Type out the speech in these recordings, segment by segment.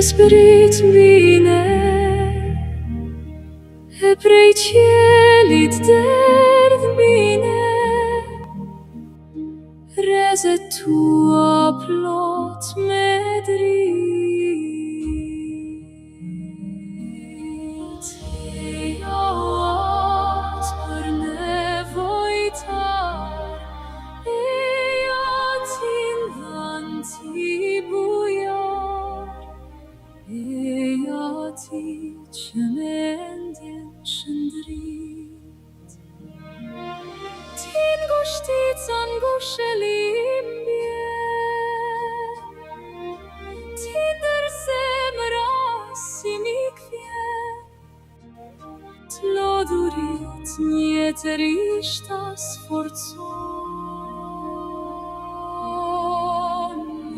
Sprit bine, ebrei cielit derd bine, reze tua plot medrit. Eaat per nevoitar, eaat invanti buiar, eati cemendien scendrit. Tin guștiți angușelim bien, tinder semras imic vien, tlodurit nieteriștas forzon,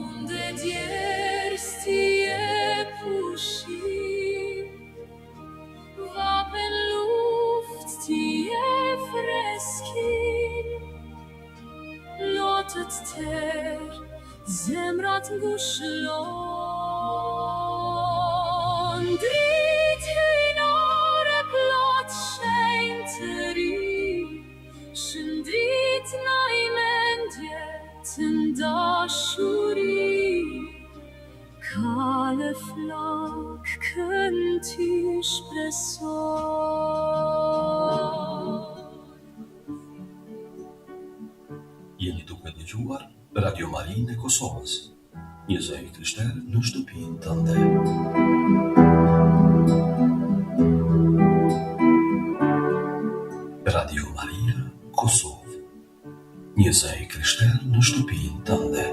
unde dierstie pușim, vapen luft tie freskin, lotet ter zemrat gušlon, drit hynare plot scheinteri, shndrit naimendjet ndashuri, kale flak këntysh presor. Jeni duke dëgjuar Radio Marinë e Kosovës, një zë i krishterë në shtëpinë tënde. Radio Maria Kosovë, një zë i krishterë në shtëpinë tënde.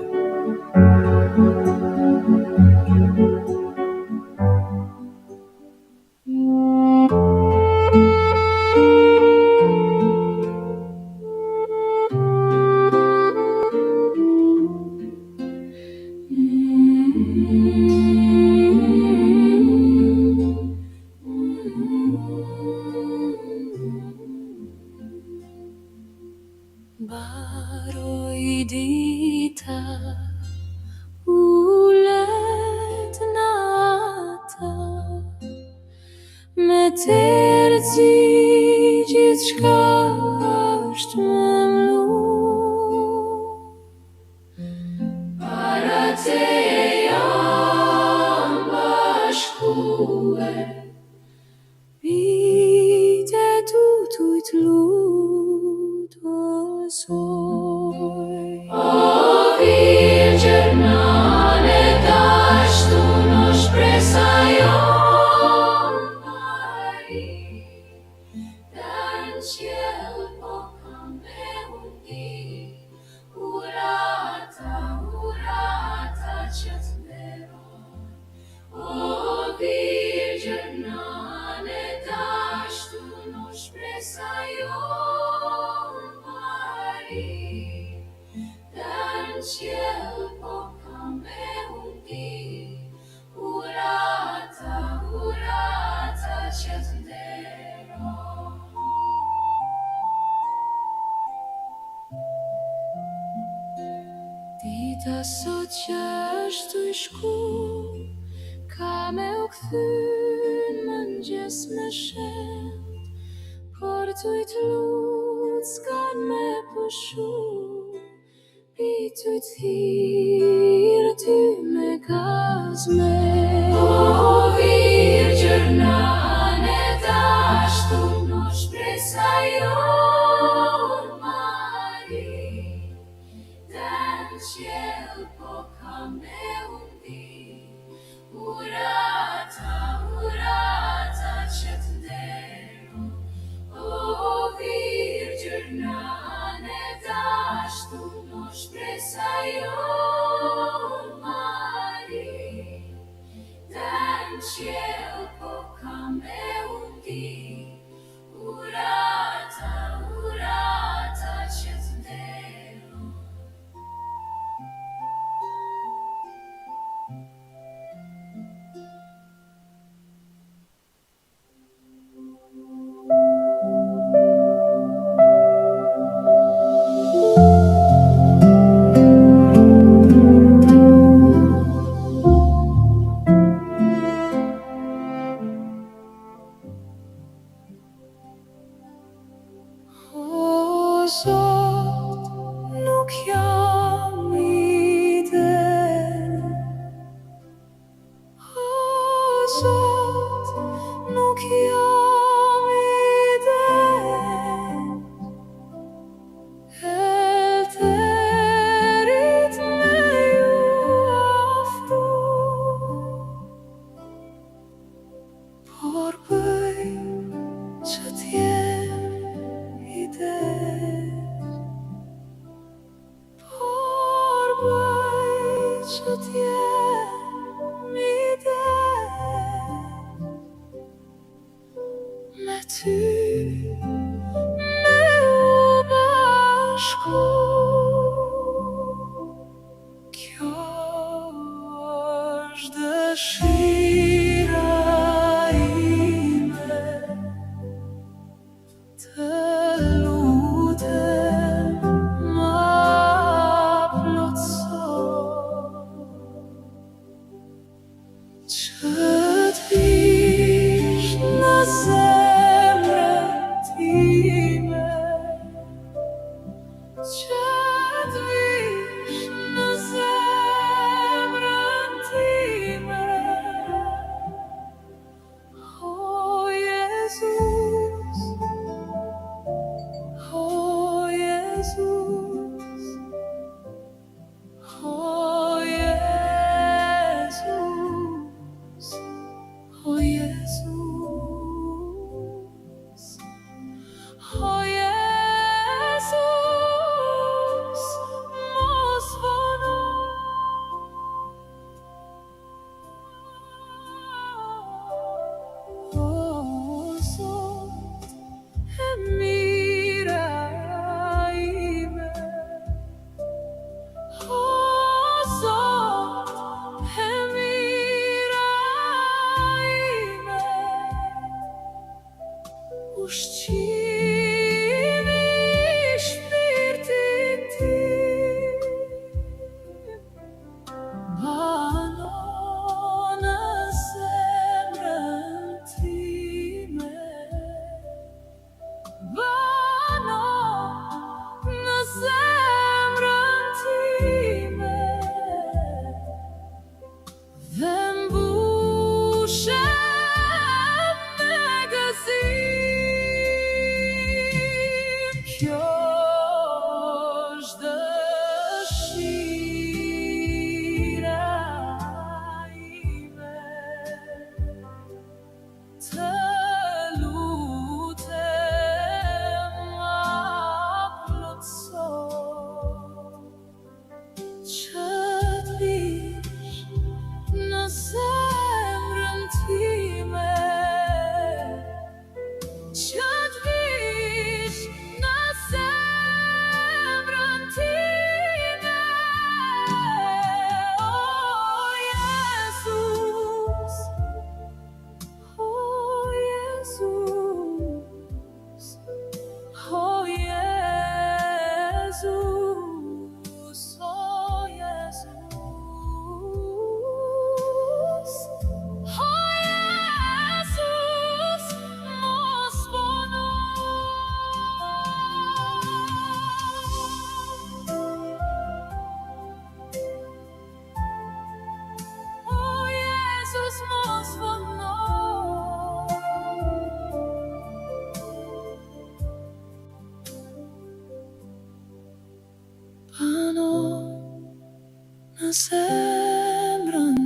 Baroj dita, ulet nata, me terci gjithçka është me mlu. Para te jam bashkue, pite tutujt lut o soj. O Virgjernane, dashtu në shpresa jon Mari, dar në qiell po kam me undi, urata, urata urata cetdero. Dita sociash tu shku, ka me u kthyn mëngjes me shend, por tu I t'lut s'kan me pushu, pi tu t'thirë ty me gazme. O Virgjërnane dashtu në shpresa jon Mari, den ciel po kam me undi, urata, urata cetdero. O Virgjërnane dashtu në shpresa jon Mari, den ciel po kam me undi, urata, urata cetdero. O Zot, nuk jam I den. O Zot, nuk jam I den. Helterit me ju afru, por bëj që t'jem I det. Por bëj që t'jem I det. Me ty, me u bashku. Kjo është dëshira ime, të lutem ma plotëso, që t'vish në zemrën time, që t'vish në zemrën time.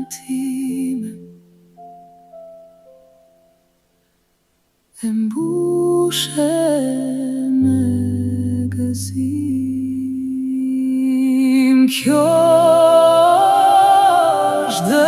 time e mbushe me gëzim. Kjo është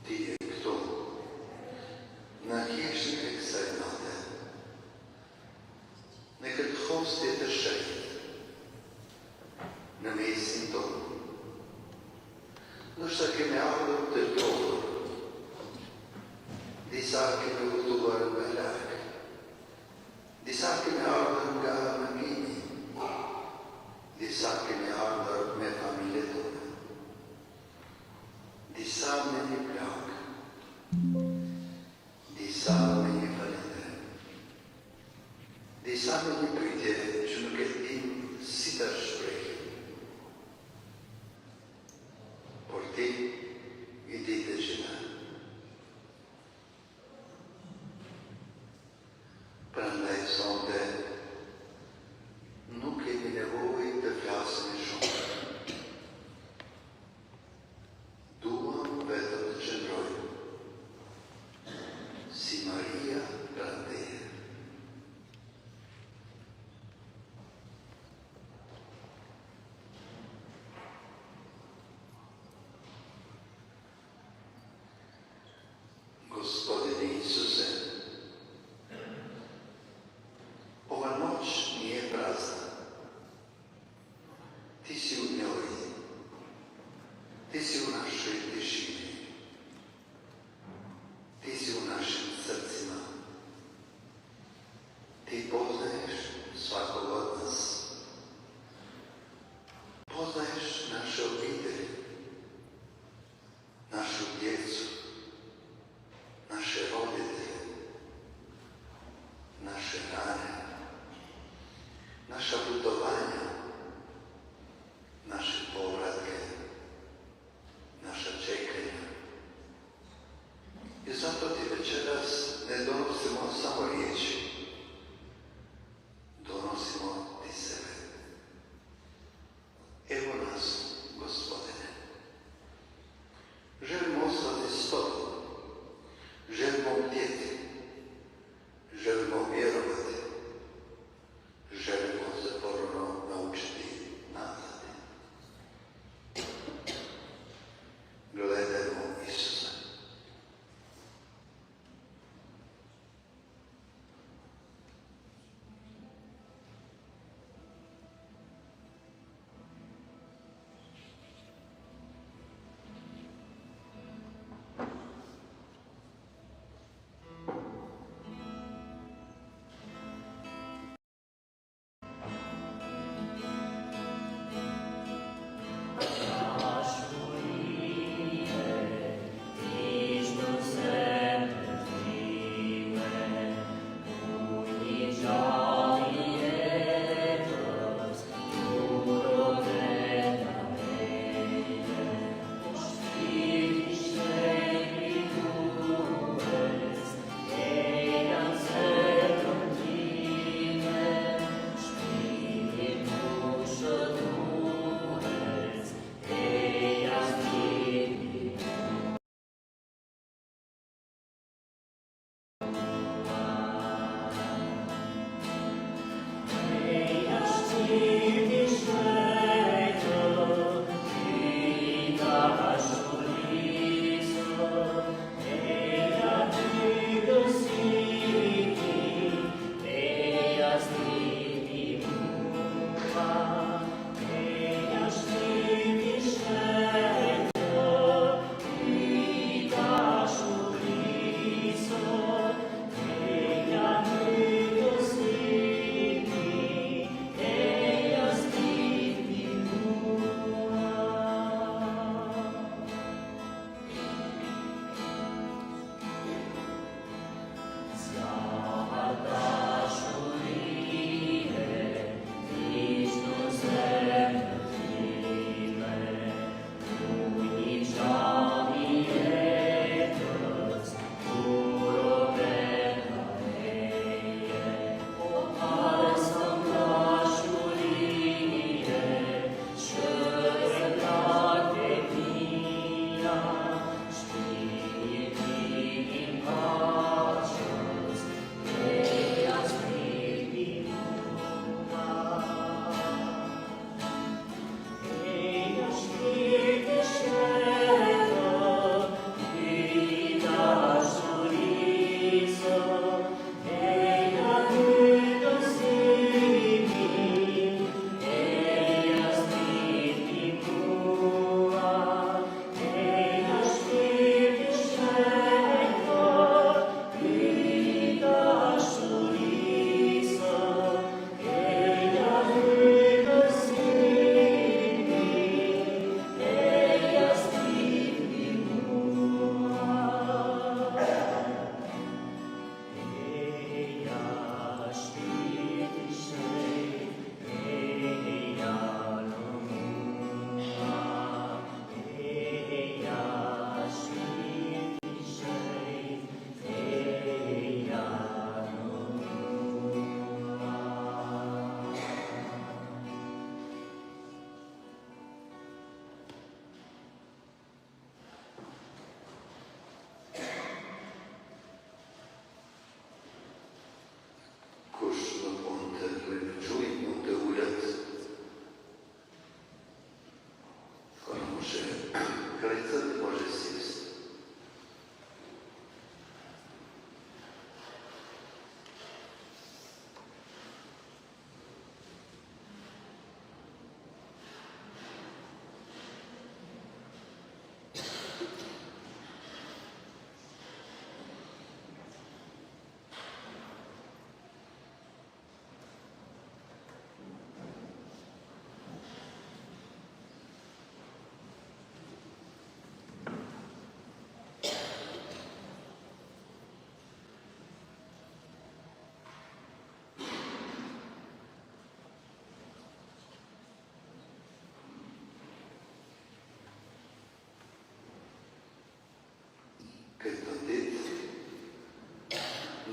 Ti je këtu, në kjeshin e kësaj nate, në këtë hostje të shenjtë, në mesin tonë. Nështë kemi ardhur të lodhur, disa kemi udhëtuar me larg, disa kemi ardhur nga mëngimi, disa kemi ardhur me familjet tona, disa me një plak, disa me një falendrim, disa me një pyetje që nuk e dim si ta shprehim. Por ti i ditë që na. Prandaj sonte nuk kemi nevojë të flasim shumë. Duam vetëm të qëndrojmë si Maria pranteje.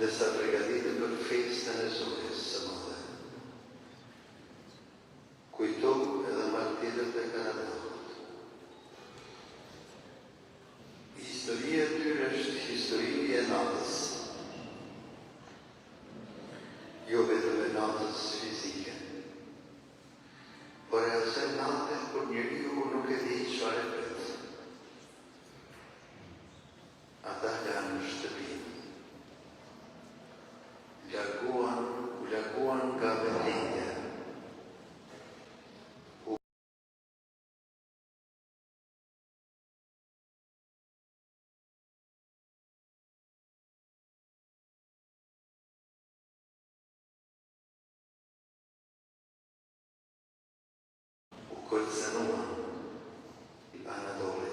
dessa pregadita per festa në zores së mëdhe. Kujtohu edhe martirët e kanadahut. Historia e tyre është histori e natës. Jo vetëm e natës fizike, por e asaj nate kur njeriu nuk e di çfarë pret. Ata lanë shtëpinë. U larguan nga vendlindja. U kërcënuan i Anadoli.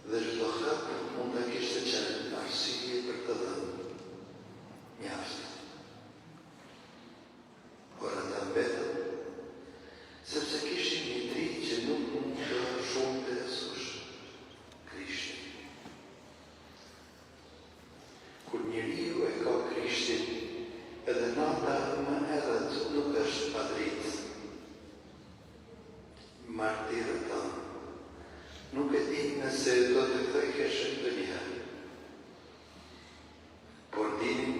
Dhe çdo hap mund të kishte qenë arsye për të dhënë mjaft. Por ata mbetën, sepse kishin një dritë që nuk mund të shumë të esush, Krishtin. Kur njeriu e ka Krishtin, edhe nata më errët nuk është pa dritë. Martirët tanë nuk e di nëse do të ktheheshin ndonjëherë. Por dinin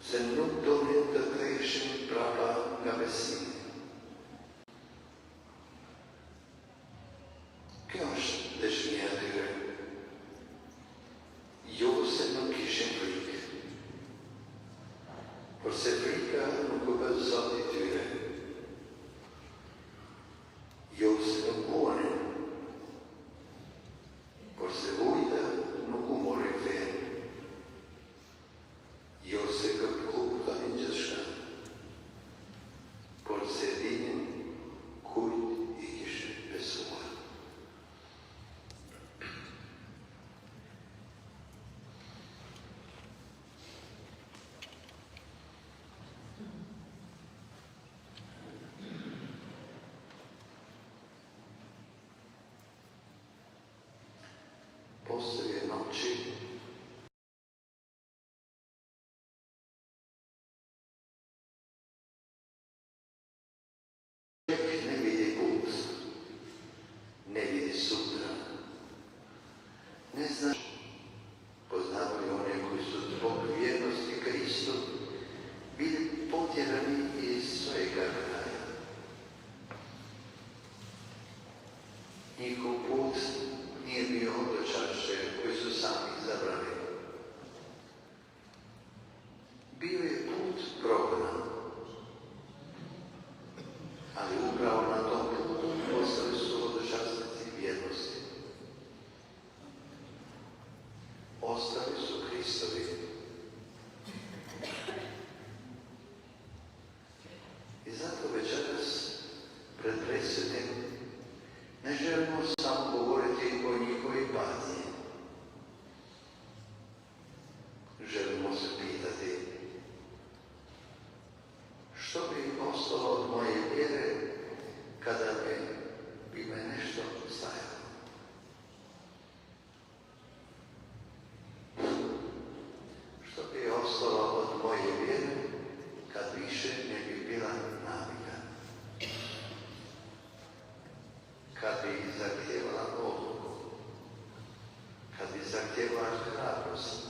se nuk donin të ktheheshin prapa nga besimi. Kjo është dëshmia e tyre. Jo se nuk kishin frikë, por se frika nuk u bë zot i tyre. Jo se nuk buonin, por se vujta nuk u mori fenë. Jo se kuptonin gjithçka, por se dinin kujt i kishin besuar. Poste le noci ne vidi put, ne vidi sutra, ne znaš, poznavali one koji su zbog vjernosti Kristu bili potjerani iz svojega kraja. Njihov put nije bio hodočašće koji su sami izabrali. Bio je put progona, ali upravo na tom putu ostali su hodočasnici vjernosti. Ostali su Kristovi. I zato večeras pred presvetim ne želimo samo govoriti o njihovoj patnji. Želimo se pitati što bi ostalo od moje vjere kada bi me nešto stajalo. Što bi ostalo od moje vjere kad više ne bi bila navika. Kad bi zahtijevala odluku, kad bi zahtijevala hrabrost,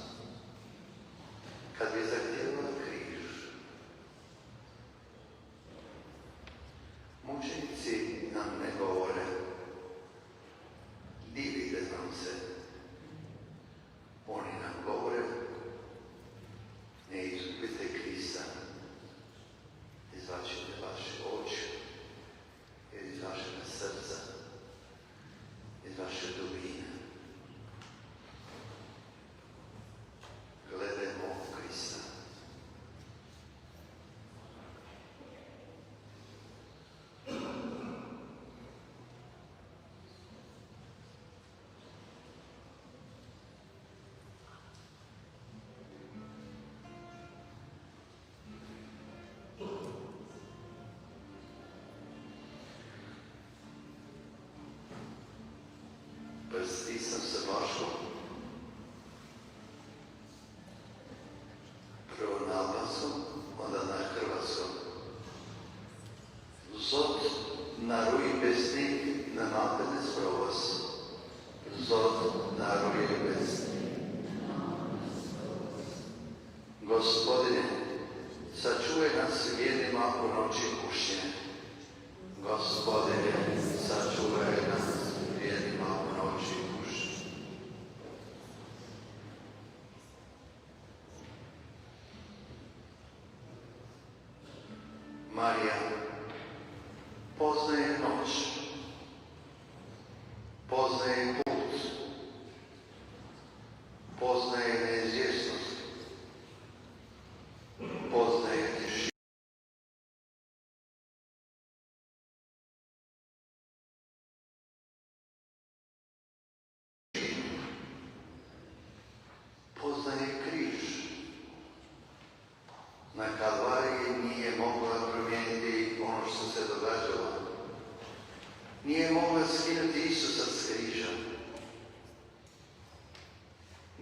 kad bi zahtijevala križ. Mučenici nam ne govore, divite nam se. Oni nam govore, ne izgubite Krista, izvačite vaše oči, iz vašega srca, iz vaše dubine. Gledajmo Krista. Stisam se vašom Naar uw besnik na matenes provas. Zod daruje besnik. Gospodine, sačuvaj nas vjernima u noći kušnje. Gospodine, sačuvaj nas vjernima u noći kušnje. Marija poznaje noć, poznaje put, poznaje neizvjesnost, poznaje tišinu. Poznaje križ. Na Kalvariji nije mogla promijeniti ono što se događalo. Nije mogla skinuti Isusa s križa.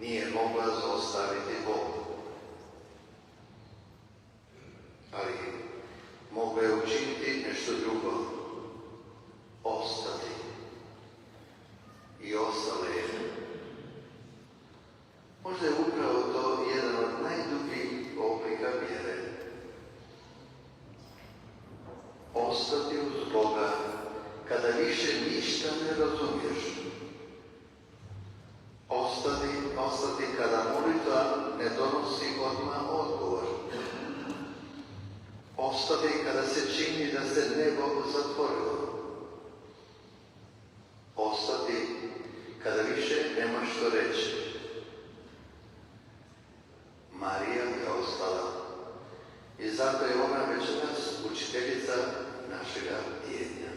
Nije mogla zaustaviti Bog. Ali mogla je učiniti nešto drugo. Ostati. I ostala je. Možda je upravo to jedan od najdubljih oblika vjere. Ostati uz Boga kada više ništa ne razumiješ. Ostati kada molitva ne donosi odmah odgovor. Ostati kada se čini da se nebo zatvorilo. Ostati kada više nemaš što reći. Marija je ostala i zato je ona večeras učiteljica našega tjednja.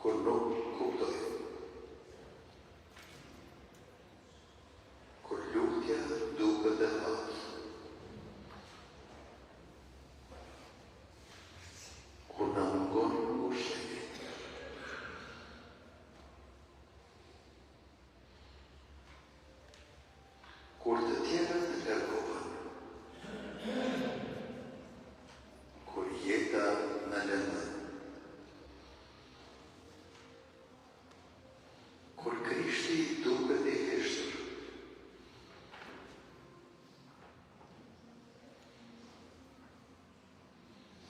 kur nuk kuptoj, kur lutja duket e thot, kur na mungon ushtimi, kur të tjerët në largohen, kur jeta në lëndën, kur Krishti duket i heshtur,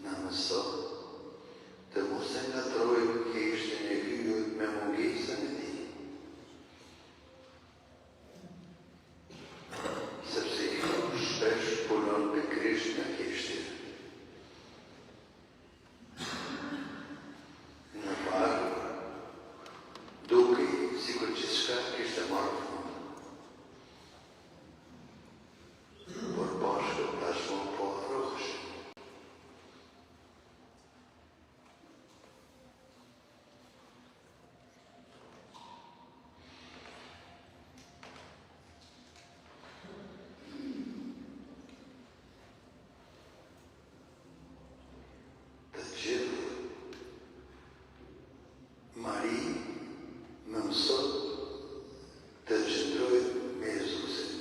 na mëso të mos e ngatrojmë kishtin e hyjut me mungesën e tij, sepse ju shpesh punon me Krisht në kishtin. Në varë, duke sikur gjithçka kishte marrë fund, por bashkë tashmë po afroheshin. Të gjithë, Mari më mëson të qëndroj me Jezusin.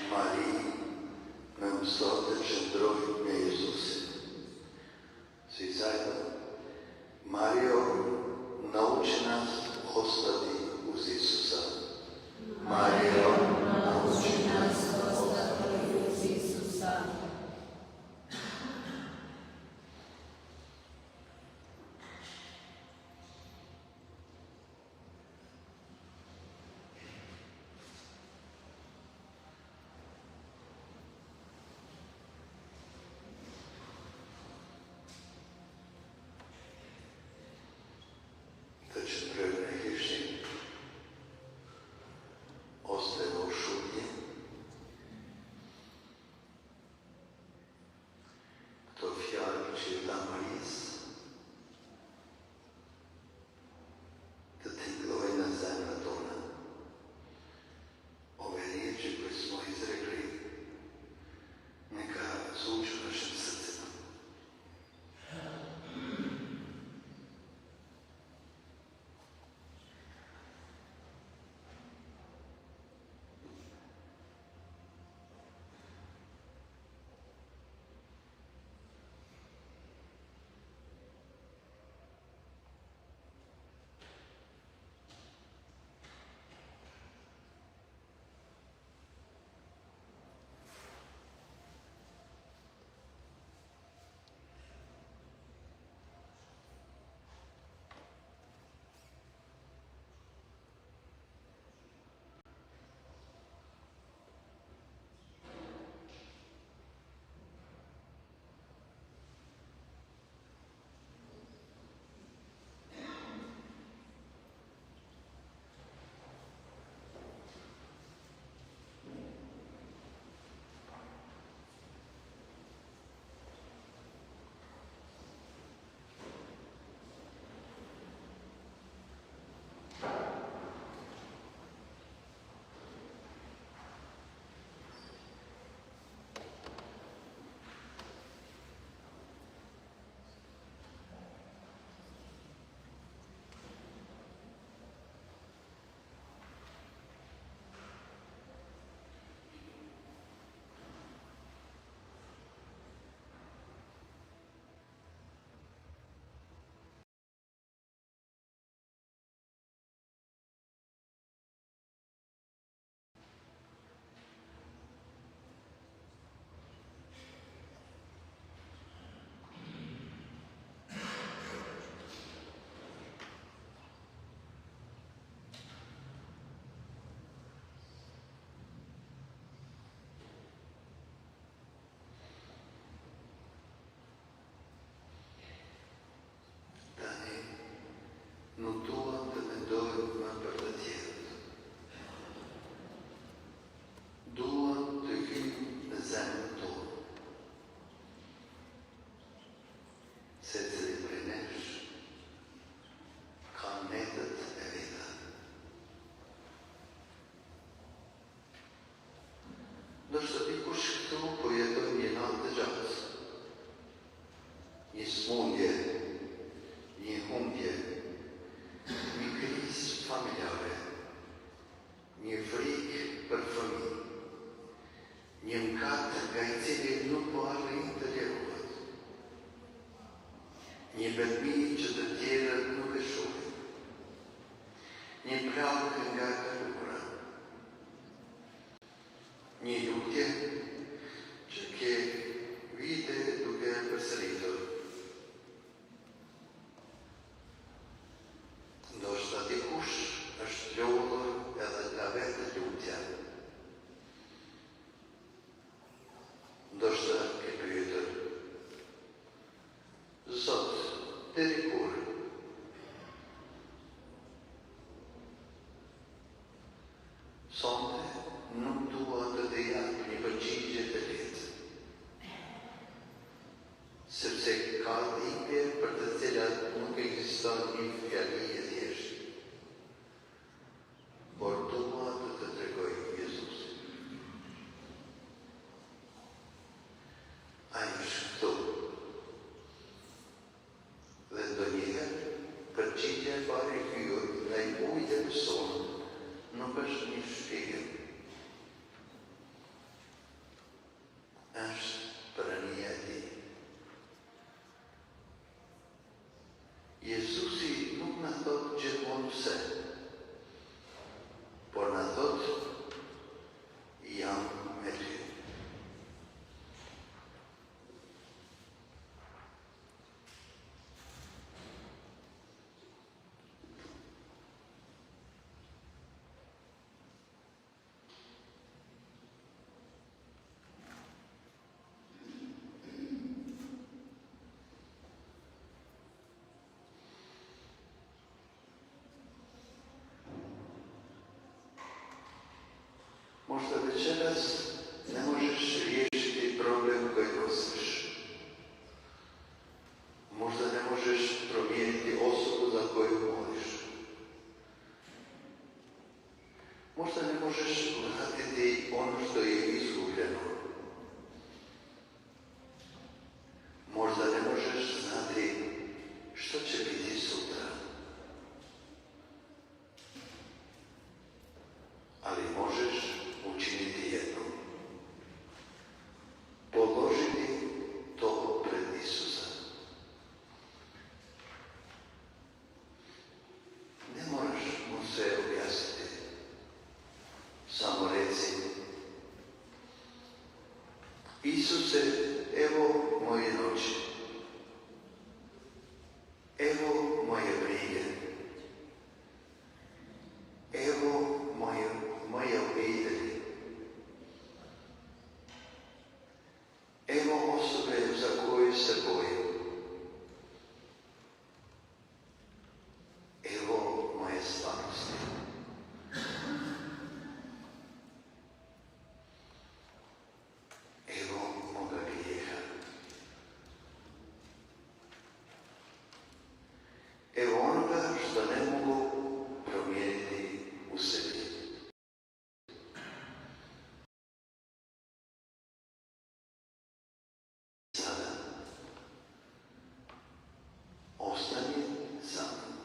Mari më mëson të qëndroj me Jezusin. Si zajedno, Mario nauči nas ostati uz Isusa. Mario nauči nas ostati uz Isusa. Të qëndrojmë në kishtin, ose në ushqimje, këto fjalë që i dha Marisë, të tingëllojnë në zemrat tona. Ove riječi koje smo izrekli, neka zvuče u našim srcima. Nuk duan të mendojnë më për të tjerët. Duan të hyjnë në zemrën tonë. Secili prej nesh uljavu nga kaluara. Një lutje që ke vite duke përsëritur. Ndoshta dikush është lodhur edhe nga vetë lutja. Ndoshta ke pyetur, Zot, deri kur? Sonte nuk dua të të jap një përgjigje të lehtë, sepse ka dhimbje për të cilat nuk ekziston një fjali e thjeshtë. Por dua të të tregoj Jezusin. Ai është këtu. Dhe ndonjëherë përgjigja e parë e hyrë nga i ujë të mëson nuk është një shpjegim. Është prania e tij. Jezusi nuk na thot gjithmonë pse, por na thot jam me ty. Možda večeras ne možeš riješiti problem koji nosiš. Možda ne možeš promijeniti osobu za koju moliš. Možda ne možeš vratiti ono što je izgubljeno. Možda ne možeš znati što će biti sutra. Ali možeš učiniti jedno. Položiti to pred Isusa. Ne moraš mu sve objasniti. Samo reci: Isuse, evo moje noći. Evo moje brige. Evo moje obitelji. Evo osobe za koje se bojim. Evo moje slabosti. Evo moga grijeha. Evo onoga što ne mogu promijeniti u sebi. Sada ostani sa mnom.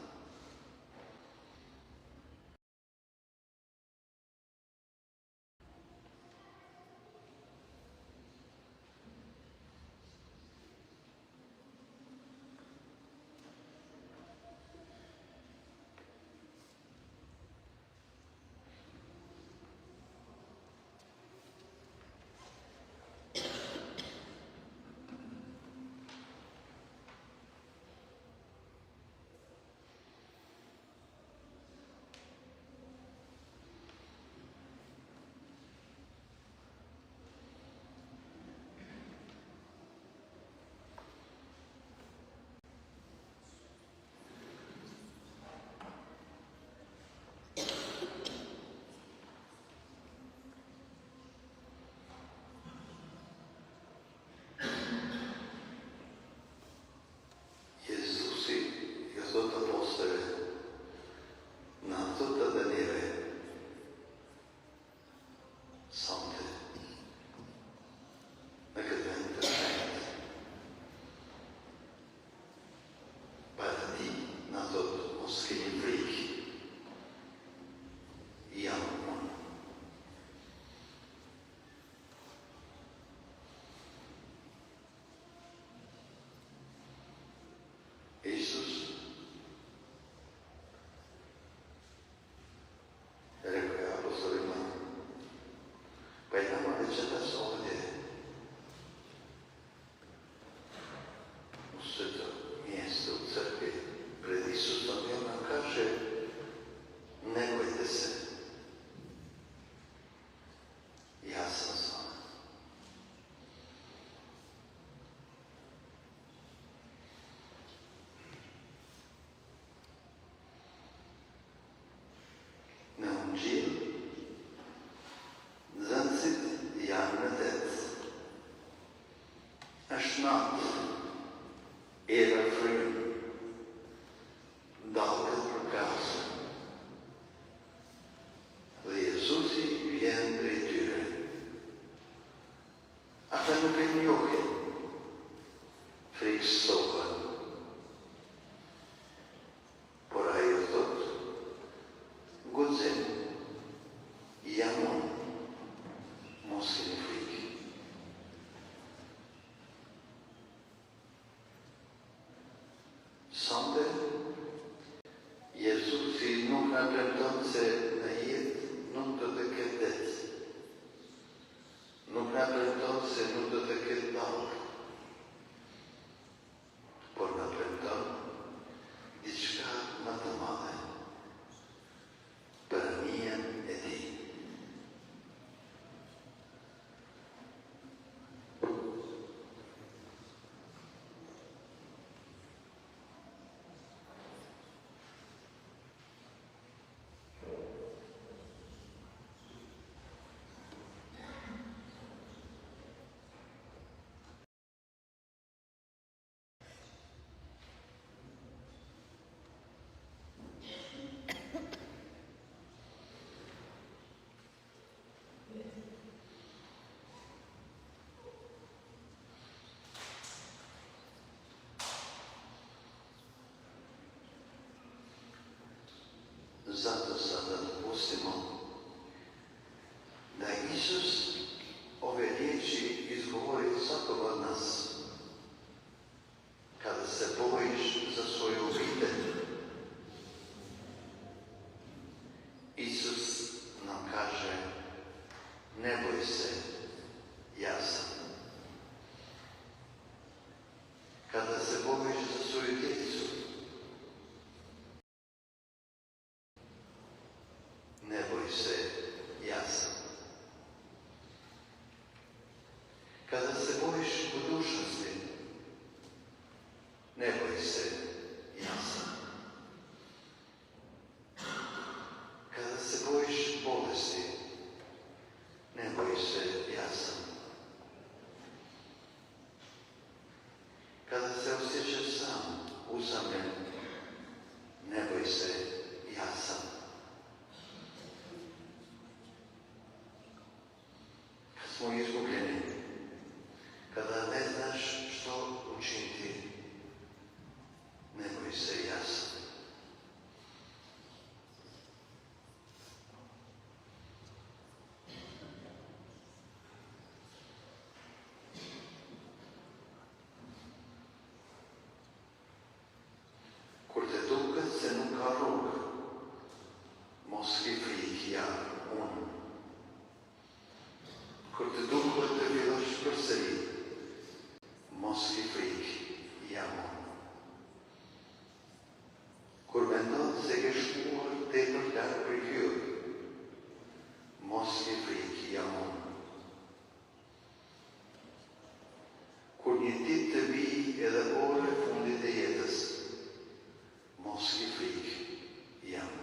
natt era frun dalget për plasën dhe Jezusi vjen drejt tyre. Ata nuk e njohin, friksohen. Por ai u thot, guxim, jam unë, mos keni frikë. Sonte, Jezusi nuk na premton se në jetë nuk do të ketë det. Nuk na premton se nuk do të ketë dallë. Por na premton diçka më të madhe. Përënien e tij. Zato sada dopustimo da Isus ove riječi izgovori svakom od nas. Kada se bojiš za svoju obitelj, Isus nam kaže, ne boj se, ja sam. Kada se bojiš za svoju djecu, ne boj se, ja sam. Kada se bojiš budućnosti, ne boj se, ja sam. Kada se bojiš bolesti, ne boj se, ja sam. Kada se osjećaš sam, usamljen, ne boj se, ja sam. Kad smo izgubljeni, kada ne znaš što učiniti, ne boj se, ja sam. Kur të duket se nuk ka rrugë, mos ke frikë, jam unë. Kur të duket të fillosh përsëri, mos ke frikë, jam unë. Kur mendon se ke shkuar tepër larg prej hyrë, mos ke frikë, jam unë. Kur një ditë të vijë edhe ora e fundit e jetës, mos ke frikë, jam unë.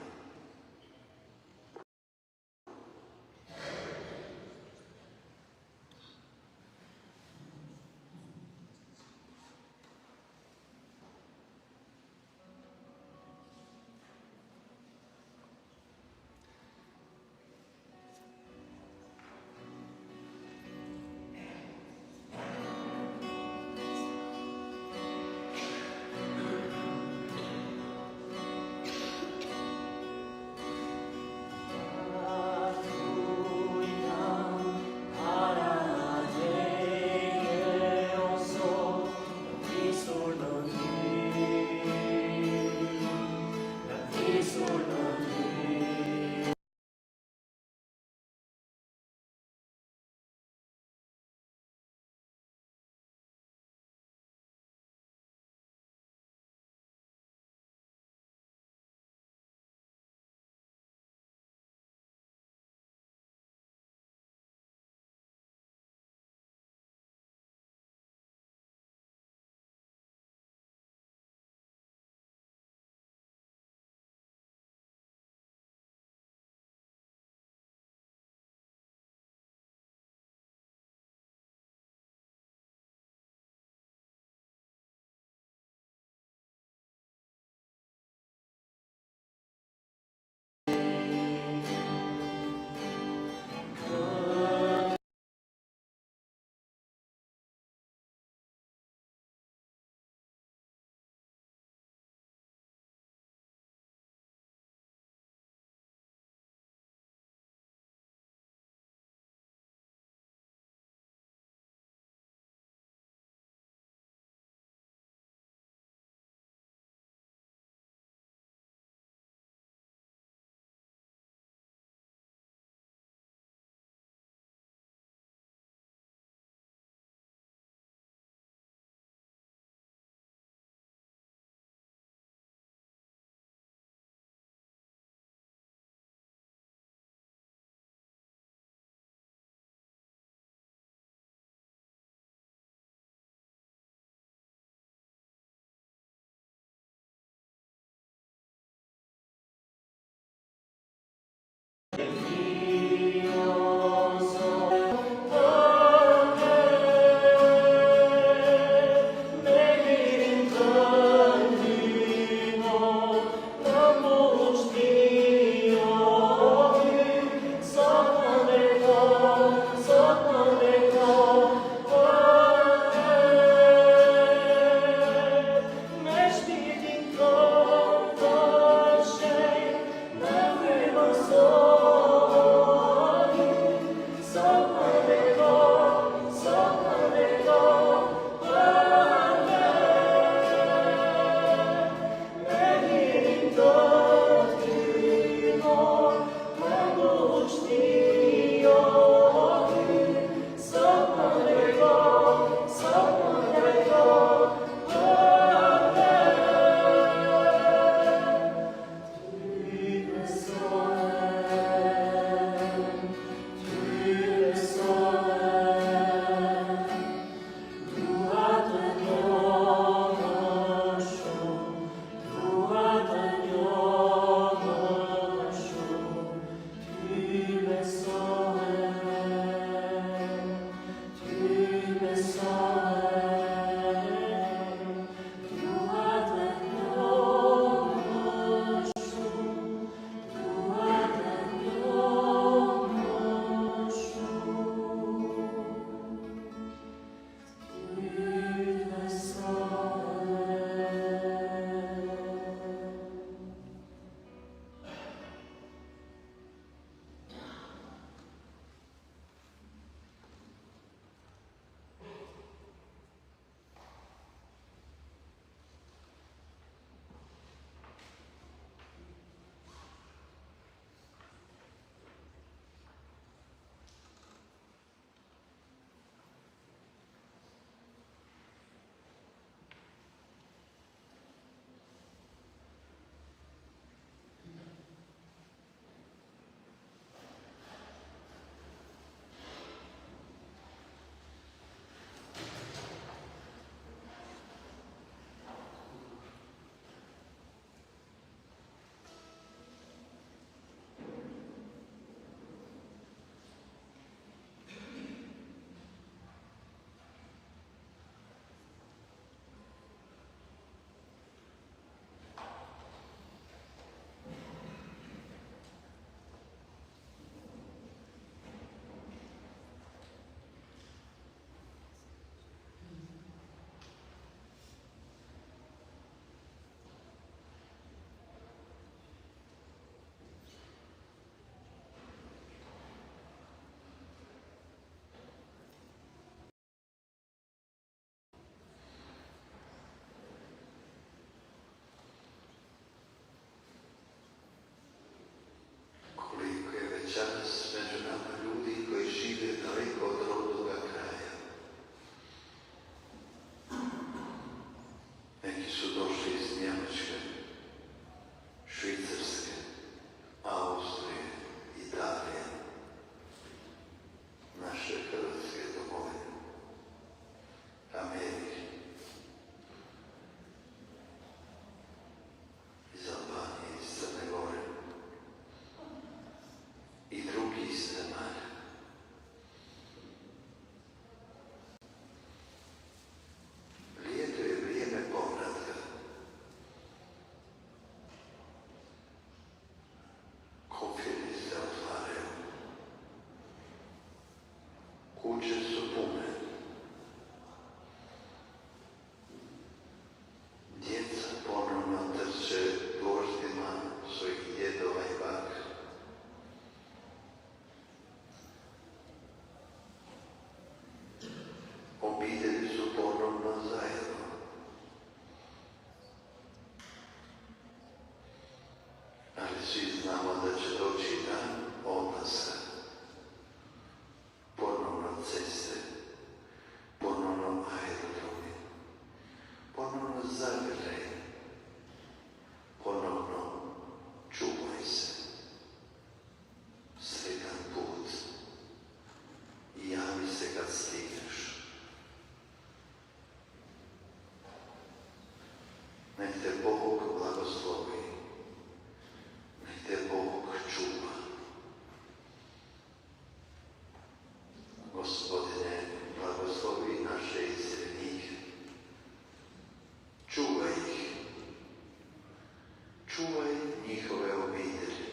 čuvaj njihove obitelji,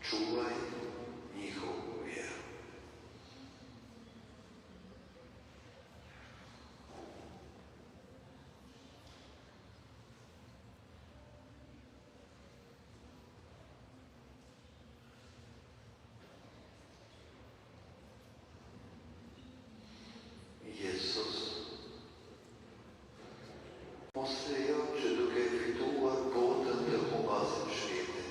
čuvaj njihovu vjeru. Iisus måste jag du förstår båten till hoppas skete.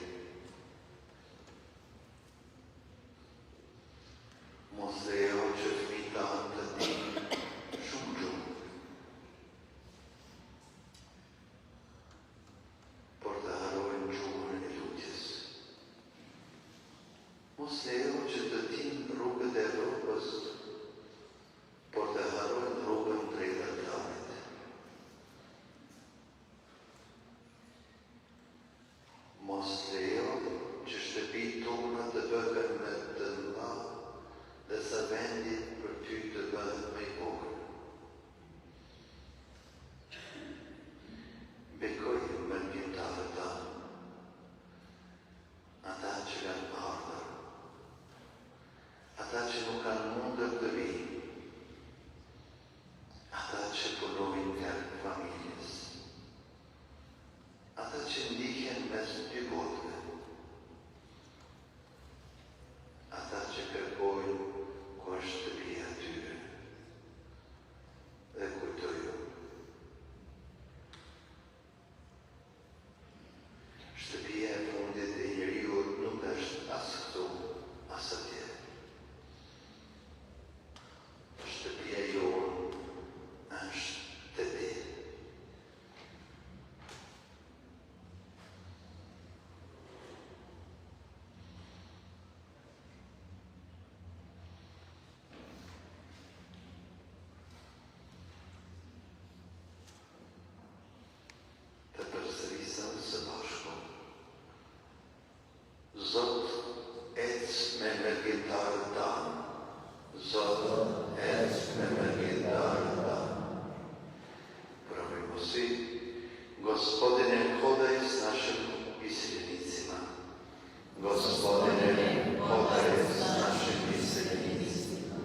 Måste jag smita handen i sjukdom. Portarò in giù e luces. Måste jag till din rugga där ropas. Portarò in ruggen breda planet. Måste jag just betona det bögen med den lag, dessa vänligt betyder bön mig vår. Bekoj men gintaveta, atace gan parlar, atace nu can munder de vin, atace por noi inter families, atace indigen mes de vodka, atace per voi queste creature, ecco io. Ștăpie unde de riul nu pești ascătu asătie. Ștăpie ion aștete. Te persărisăm să bașcă. Zot eți memergitar dan. Zot eți memergitar dan. Pravimo svi, Gospodine, hodaj s našim iseljenicima. Gospodine, hodaj s našim iseljenicima.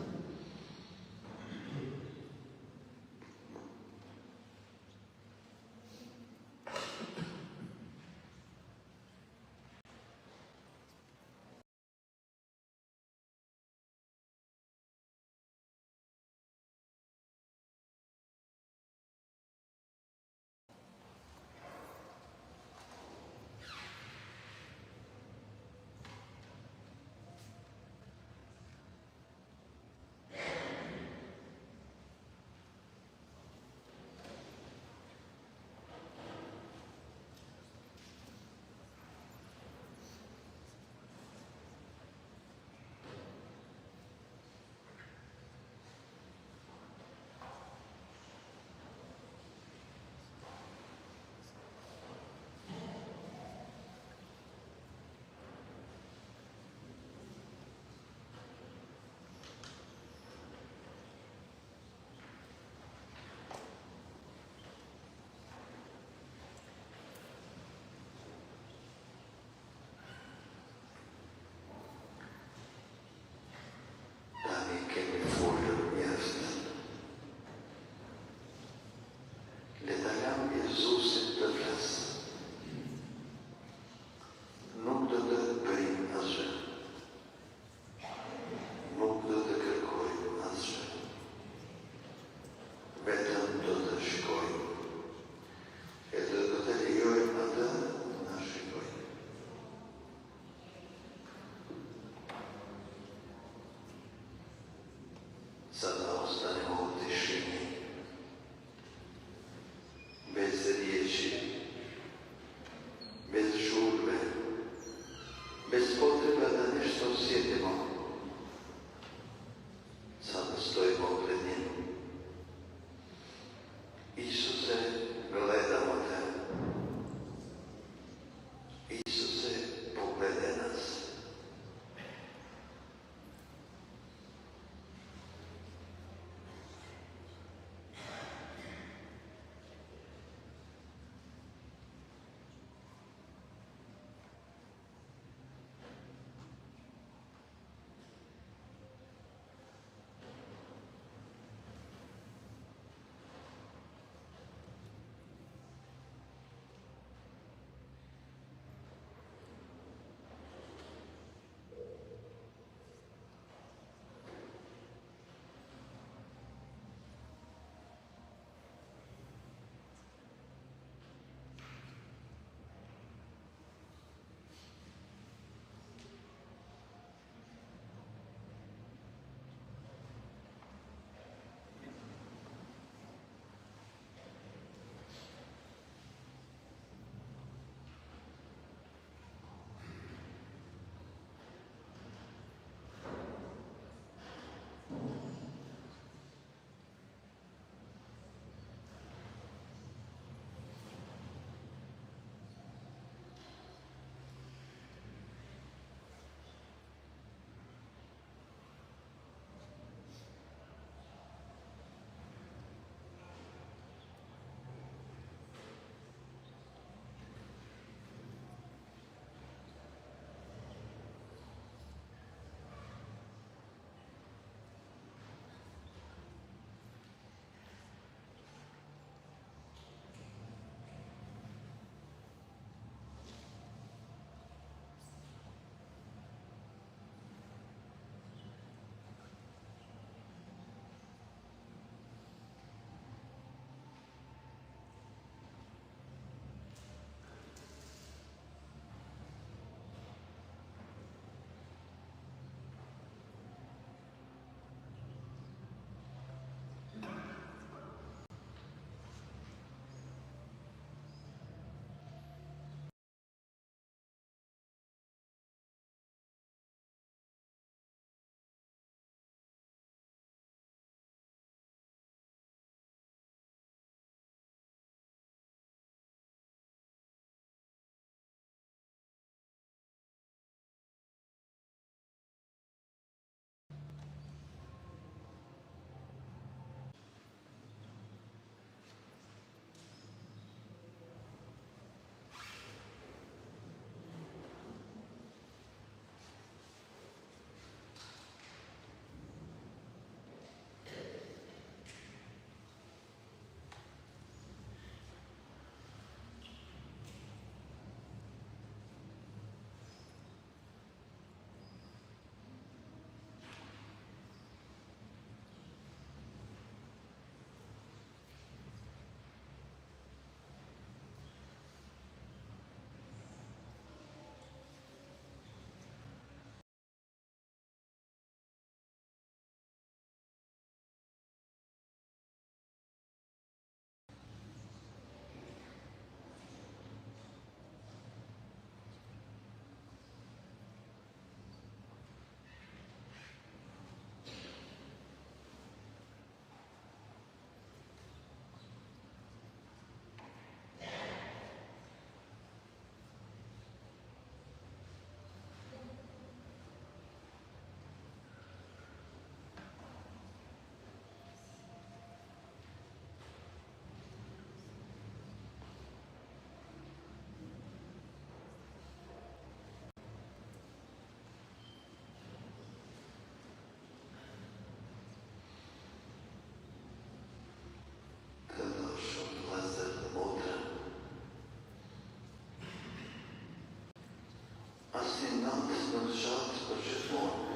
nažalost početvorno.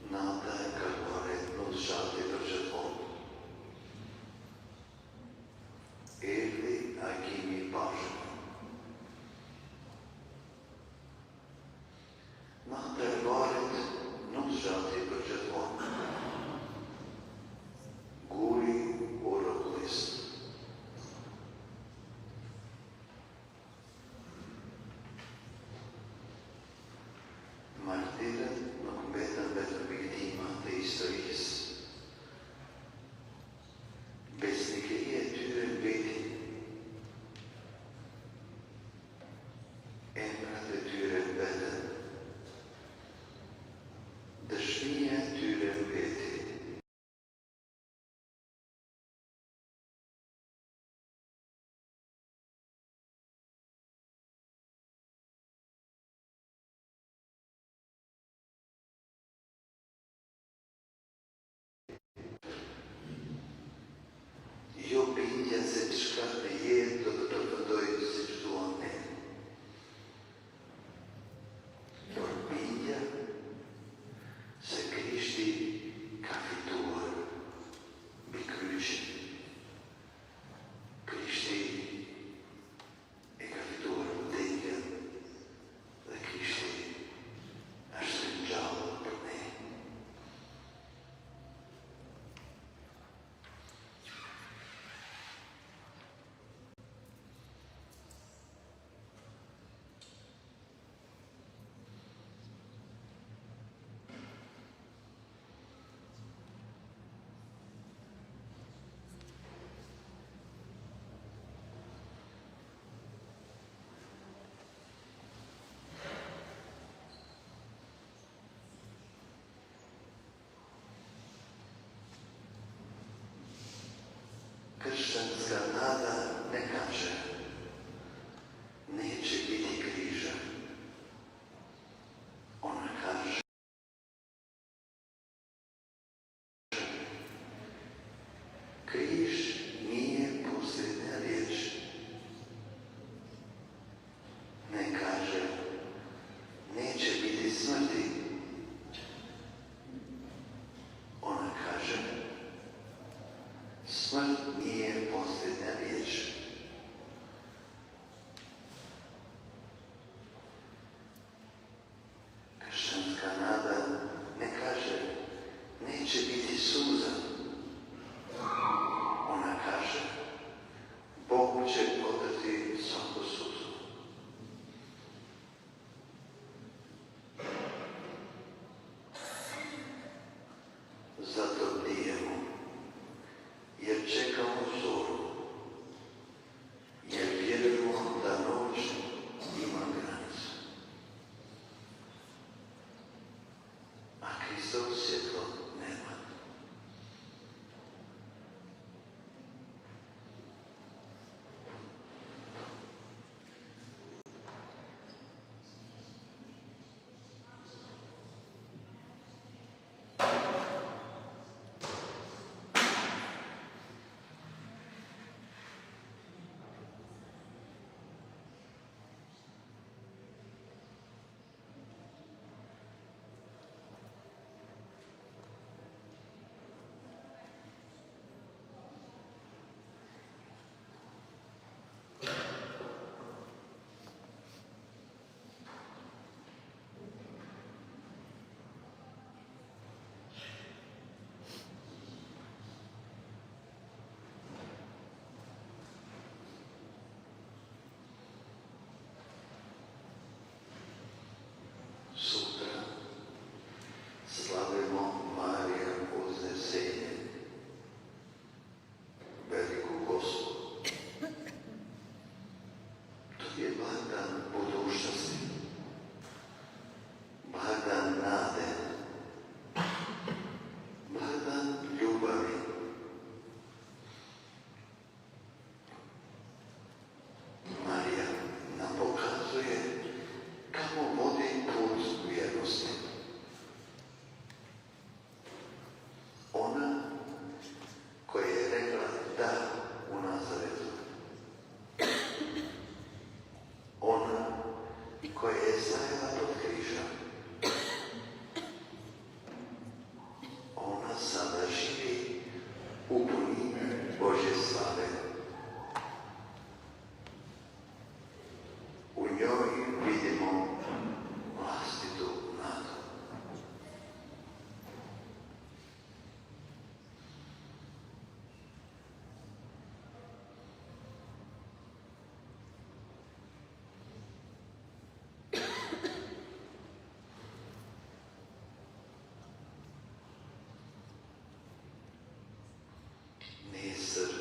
Nada è calore nonostante početvorno. Egli a chi mi paženo. Nada è calore nonostante početvorno. Guri oroklist. Martyra nuk mbetën vetëm viktima të historisë. Besnikeria e tyre mbeti. Emrat e tyre mbetën. Dëshmia e tyre mbeti. Jo bindja se çka në jetë do të përfundoj siç duam ne. Por bindja se Krishti ka fituar mbi kryqin. Krishti e ka fituar vdekjen dhe Krishti është ngjallur për ne. Chrześcijańska nada nie każe, nie biti krzyża. Ona każe. Krzyż nie poslednia rzecz. Nie każe, neće biti smrti. Ona kaže, smrt nije posljednja riječ. Kršćanska nada ne kaže, neće biti suza. Ona kaže, Bog će potrti svaku suzu. Zato bdijemo, jer čekamo zoru, jer vjerujemo da noć ima granicu. A Kristovo svjetlo nema. Sutra slavimo Marija Uznesenje, veliku Gospu. To je blagdan budućnosti, blagdan nade, blagdan ljubavi. Marija nam pokazuje kamo vodi put vjernosti. Ona koja je rekla da u Nazaretu. nesër,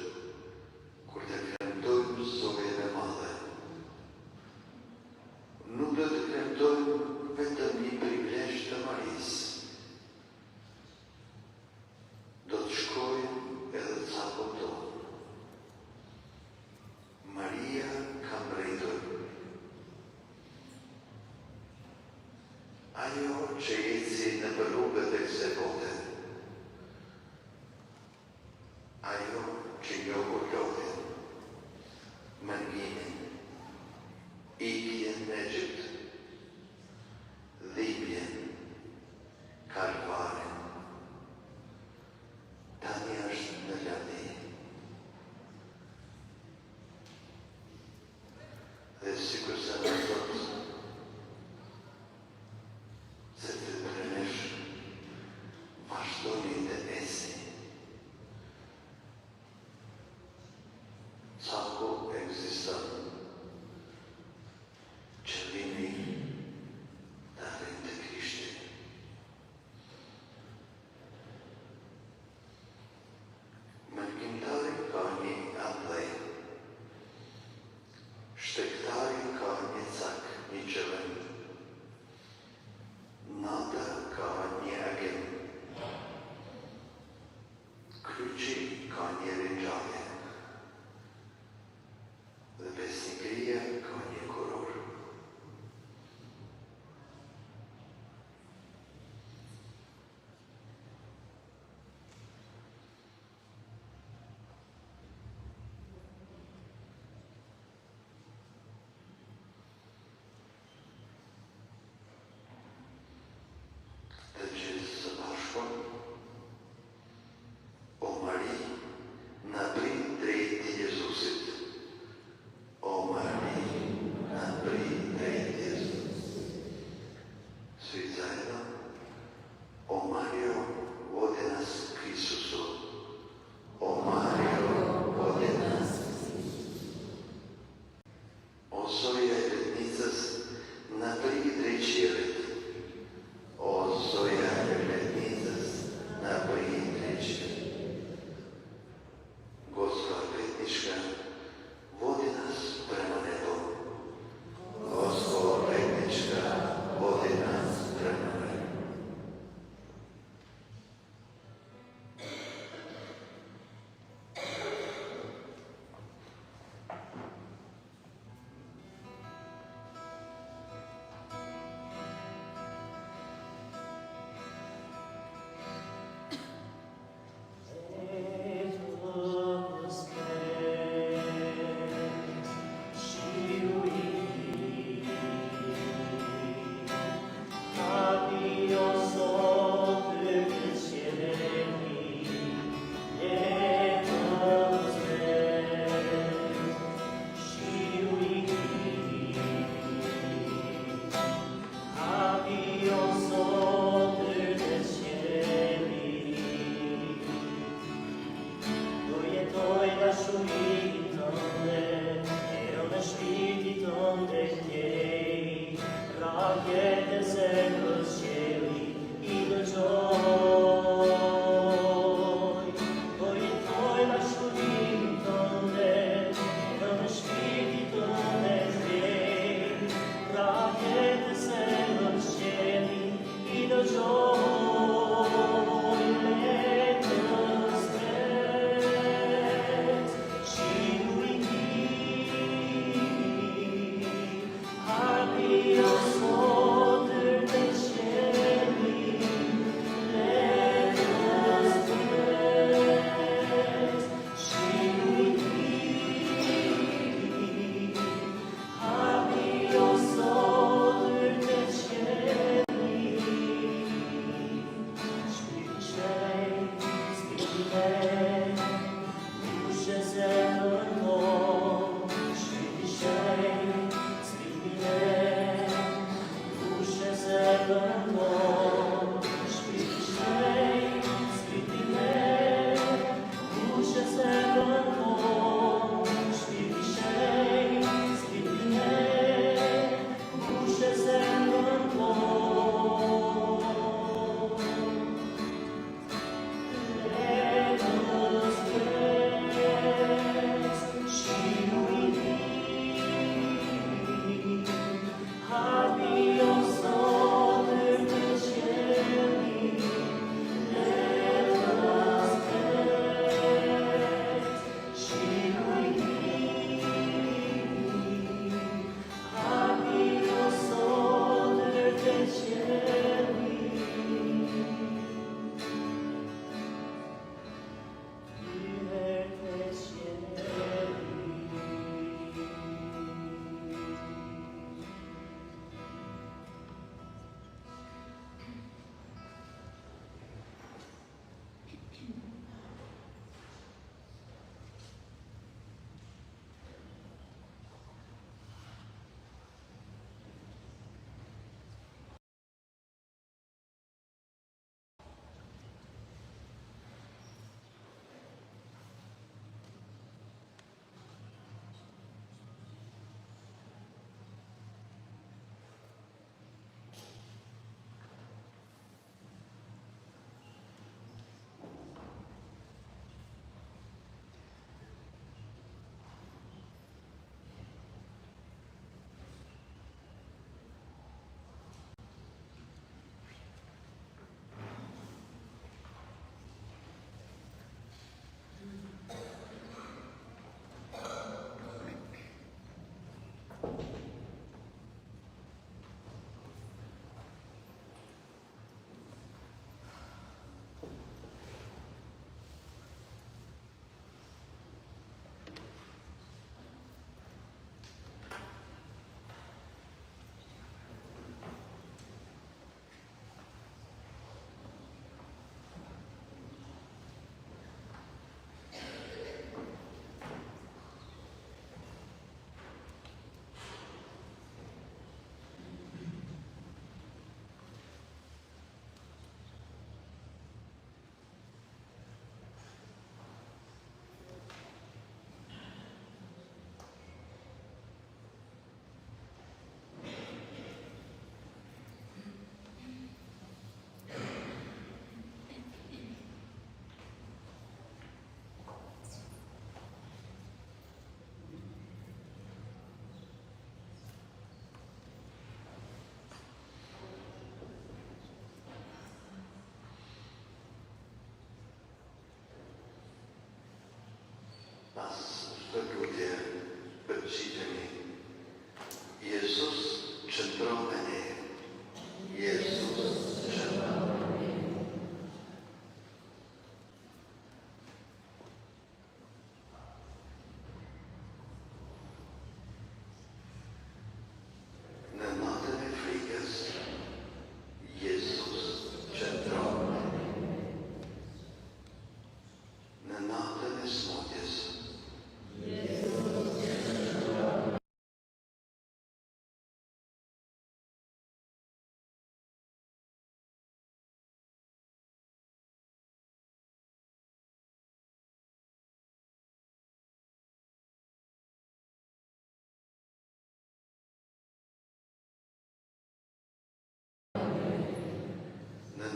kur të kremtojmë zojën e madhe, nuk do të kremtojmë vetëm një privilegj të Marisë. Do të shkojmë edhe të sapon tonë. Maria ka mbretur. Ajo që eci në rrugët e kësaj bote, ajo që njohu lodhin, mëngimin, ikjen në Egjipt, dhimbjen, kalvarin, tani është në landi. Dhe sikur se në thotë, se të prenesh, vazhdoni të esni. Sako ekziston, qëllimi të arrin të Krishti. Mëngimtari ka një andaj, shtektari ka një cak, një qëllim, nata ka një agim, kryqi ka një rinjallje, dhe besë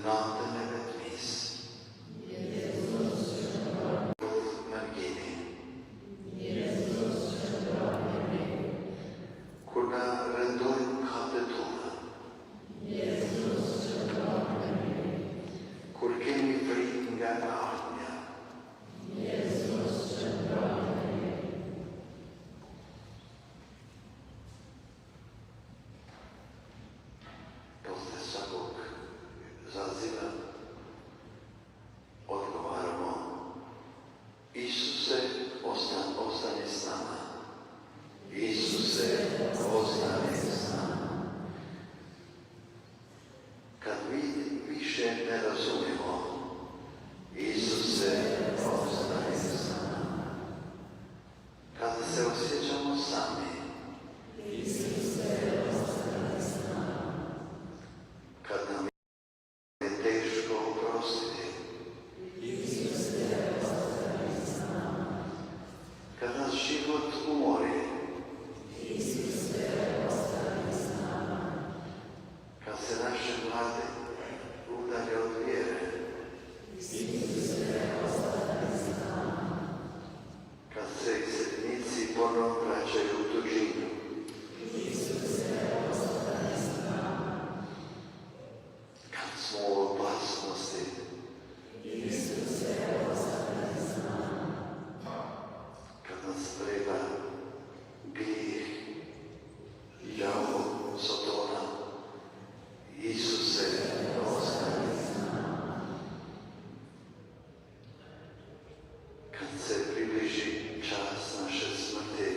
noapte nevetmis. Mărghini. Kuna rânduri ca de tună. Curchini fringa armia. После Сабок зазива odgovaramo Isuse, ostani s nama. Isuse, ostani s nama. Kad mi više ne razumemo, Isuse, ostani s nama. Kada se osjećamo sami, kad nam je teško oprostiti, kad nas život umori, kad se naše mlade udalje od vjere, kad se iseljenici ponovno vraćaju u tuđinu, kad smo u opasnosti, kad nas treba grijeh, đavo, Sotona, Isuse, ostani s nama. Kad se približi čas naše smrti,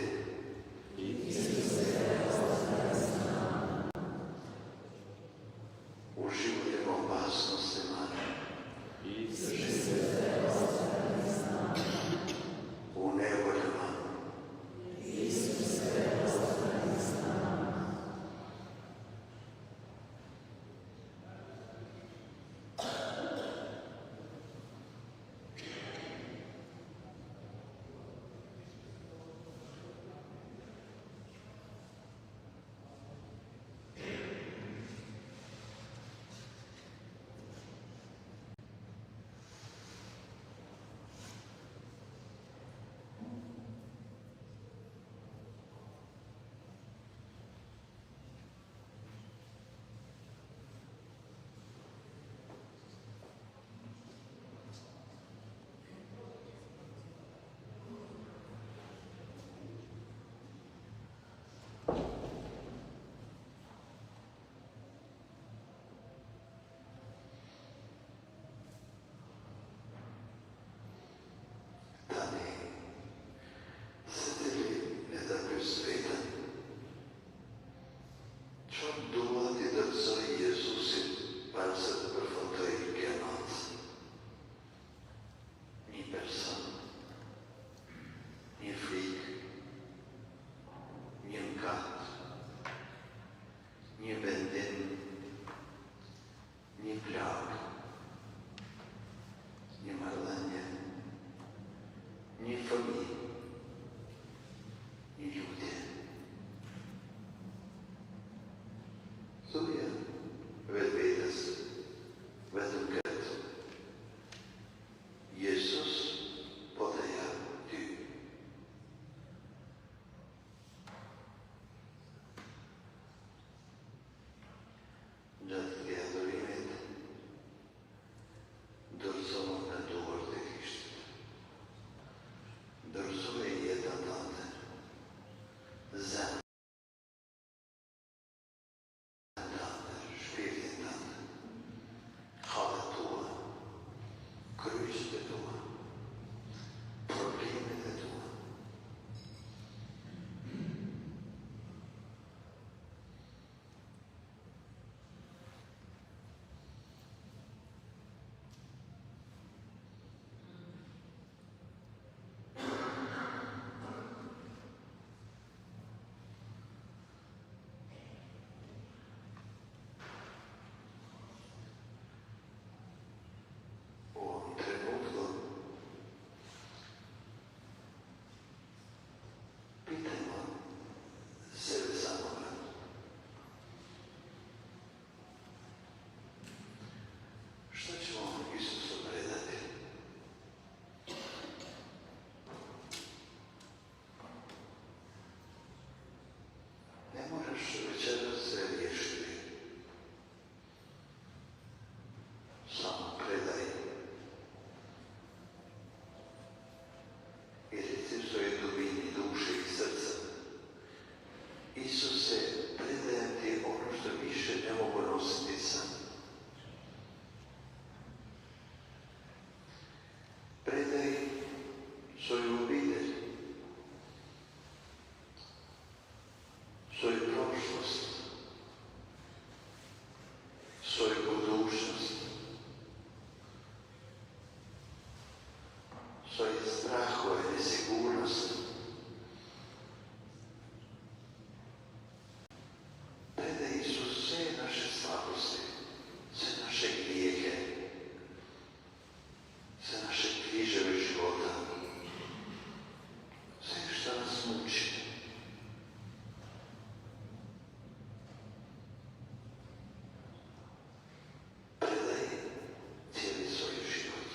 strahove, nesigurnosti. Predaj Isus sve naše slabosti, sve naše grijehe, sve naše križeve života, sve što nas muči. Predaj cijeli svoj život.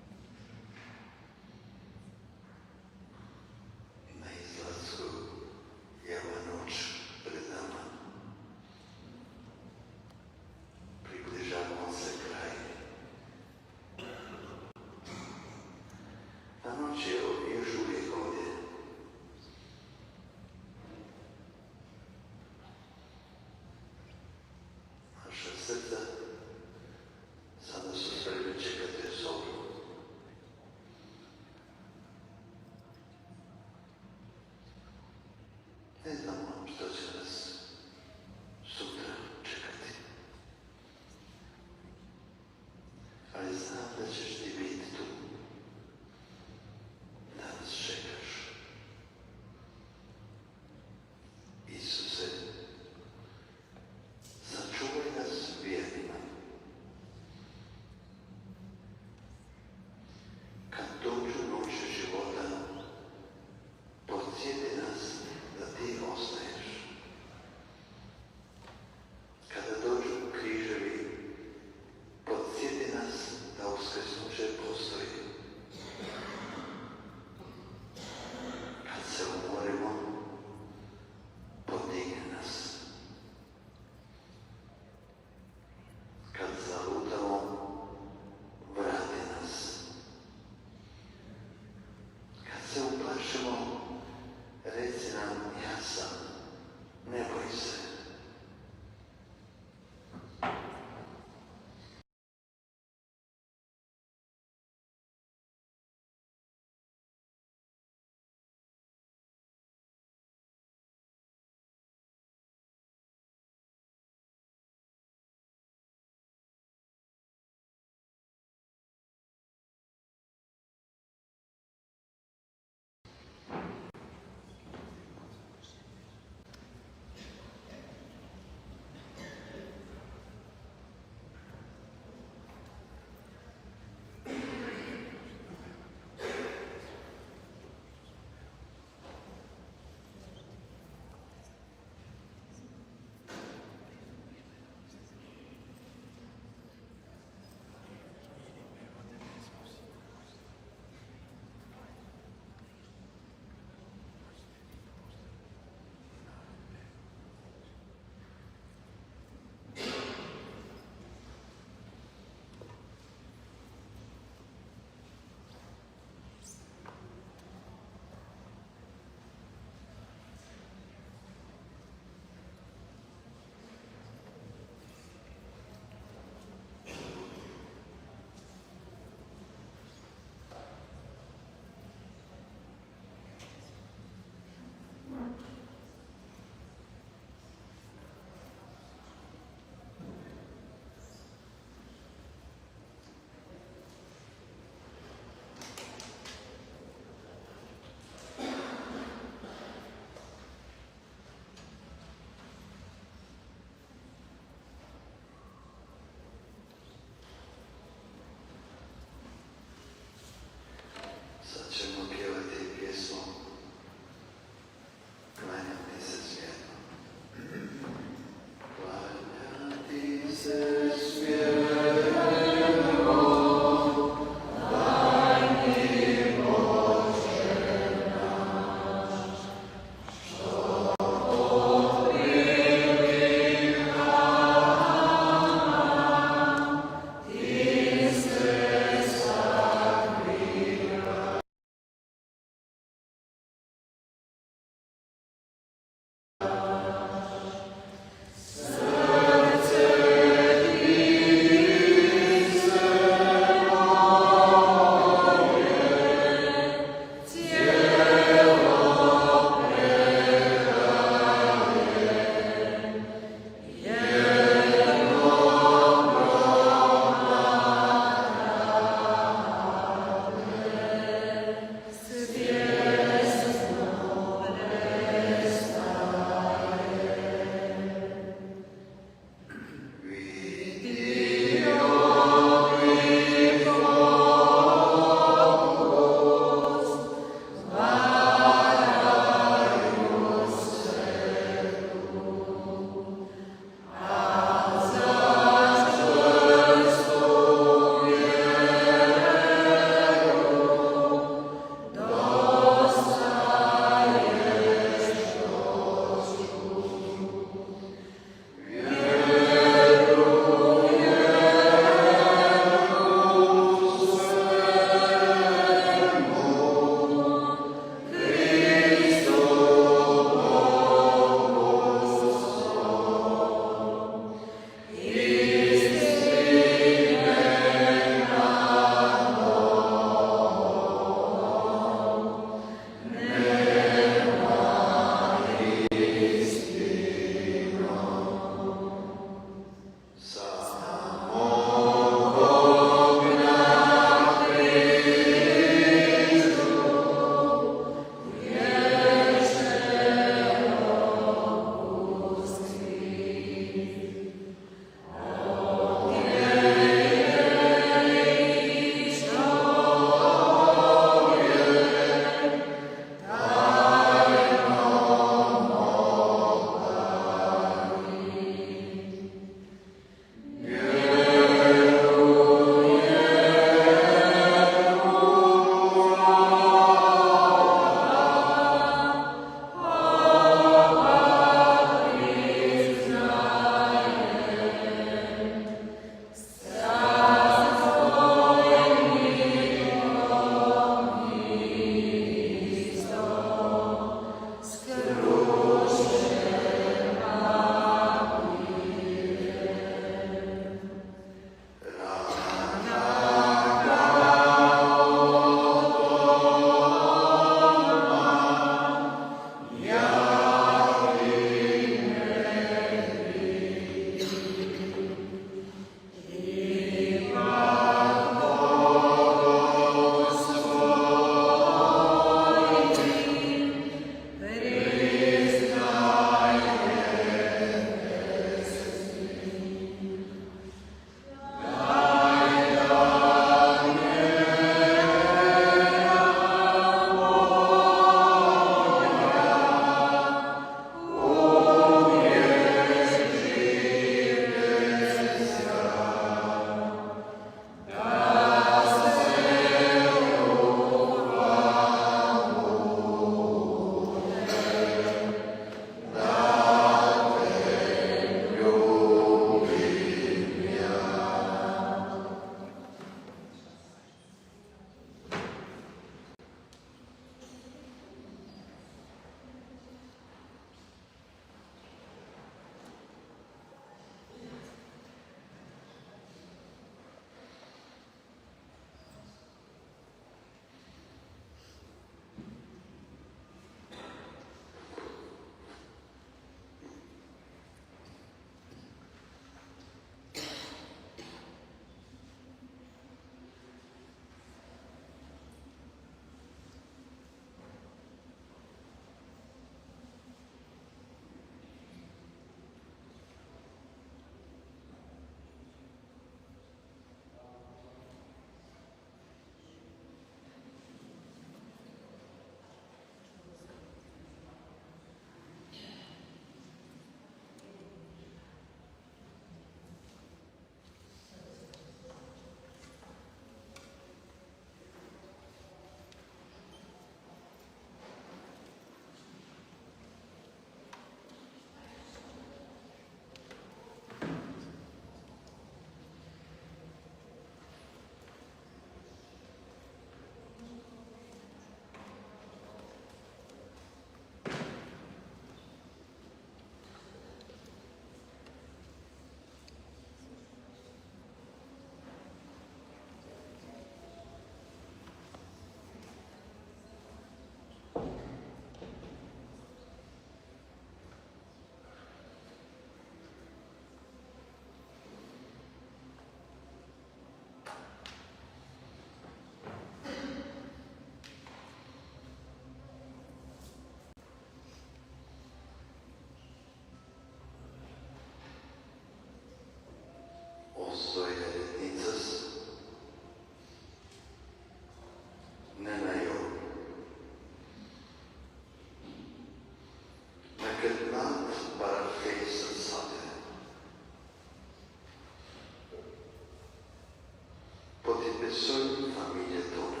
sua família toda.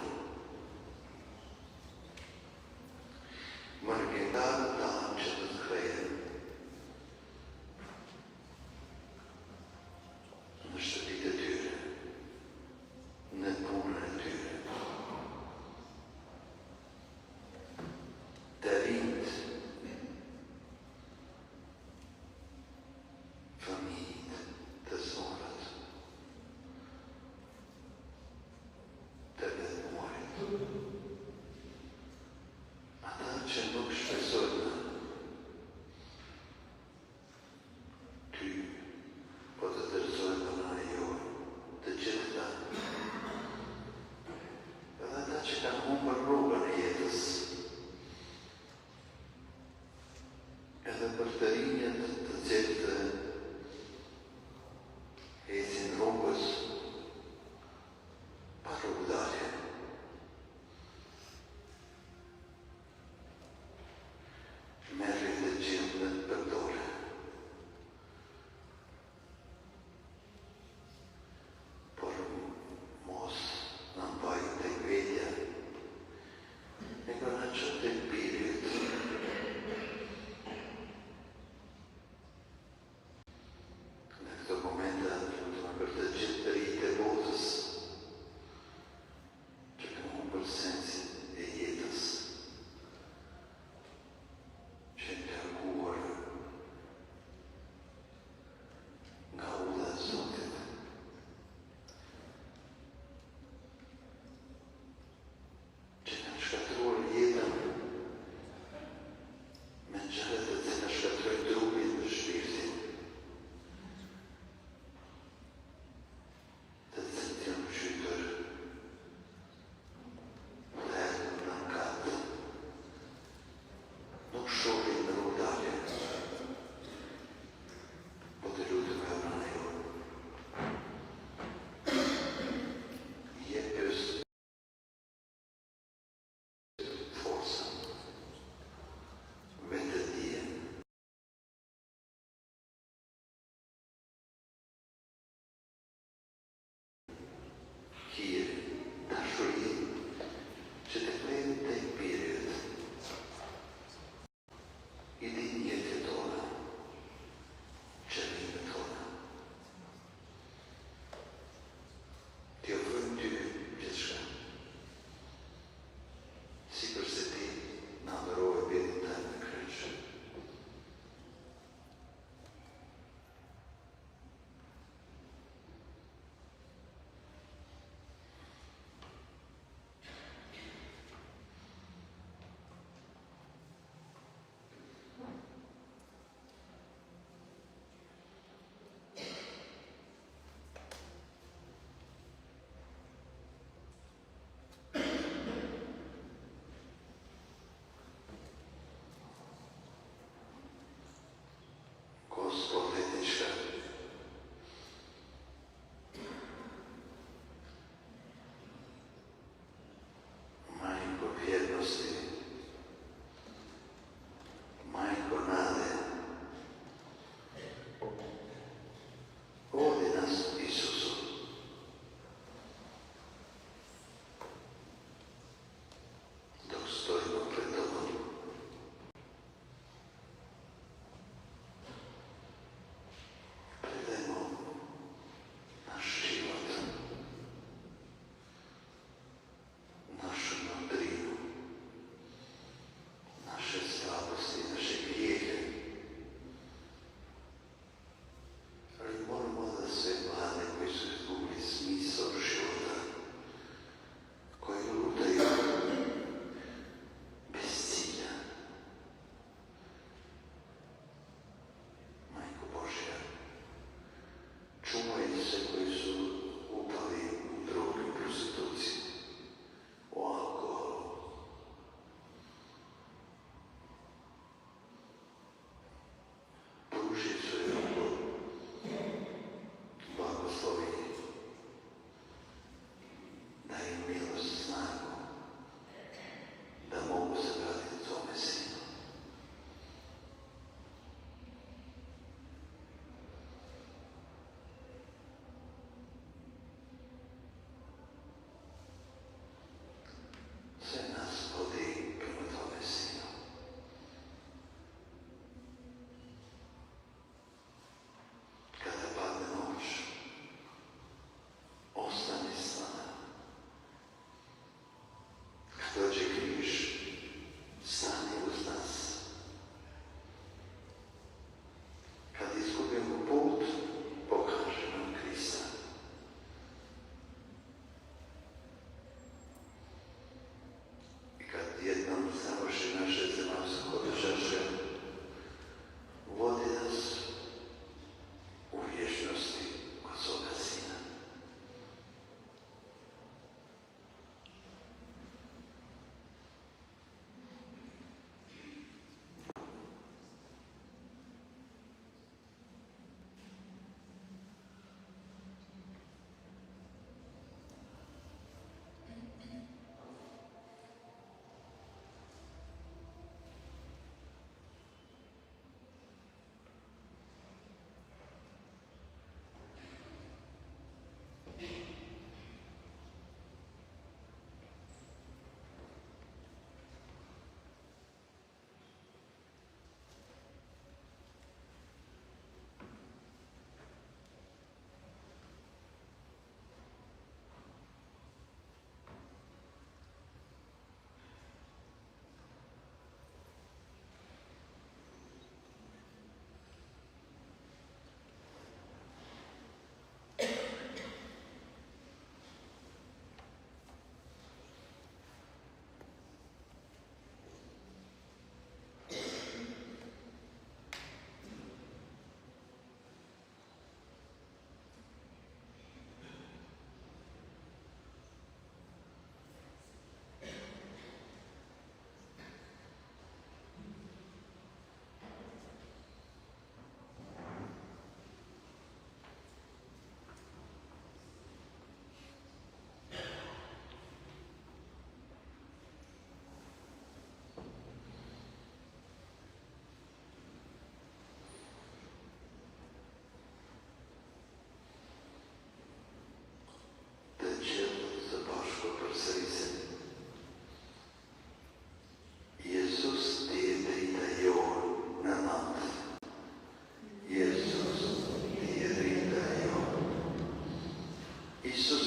Maar geen daar dan zit het gereden. Een stukje dure. Net boeren dure. Der wind. Vermied de zonnet. Der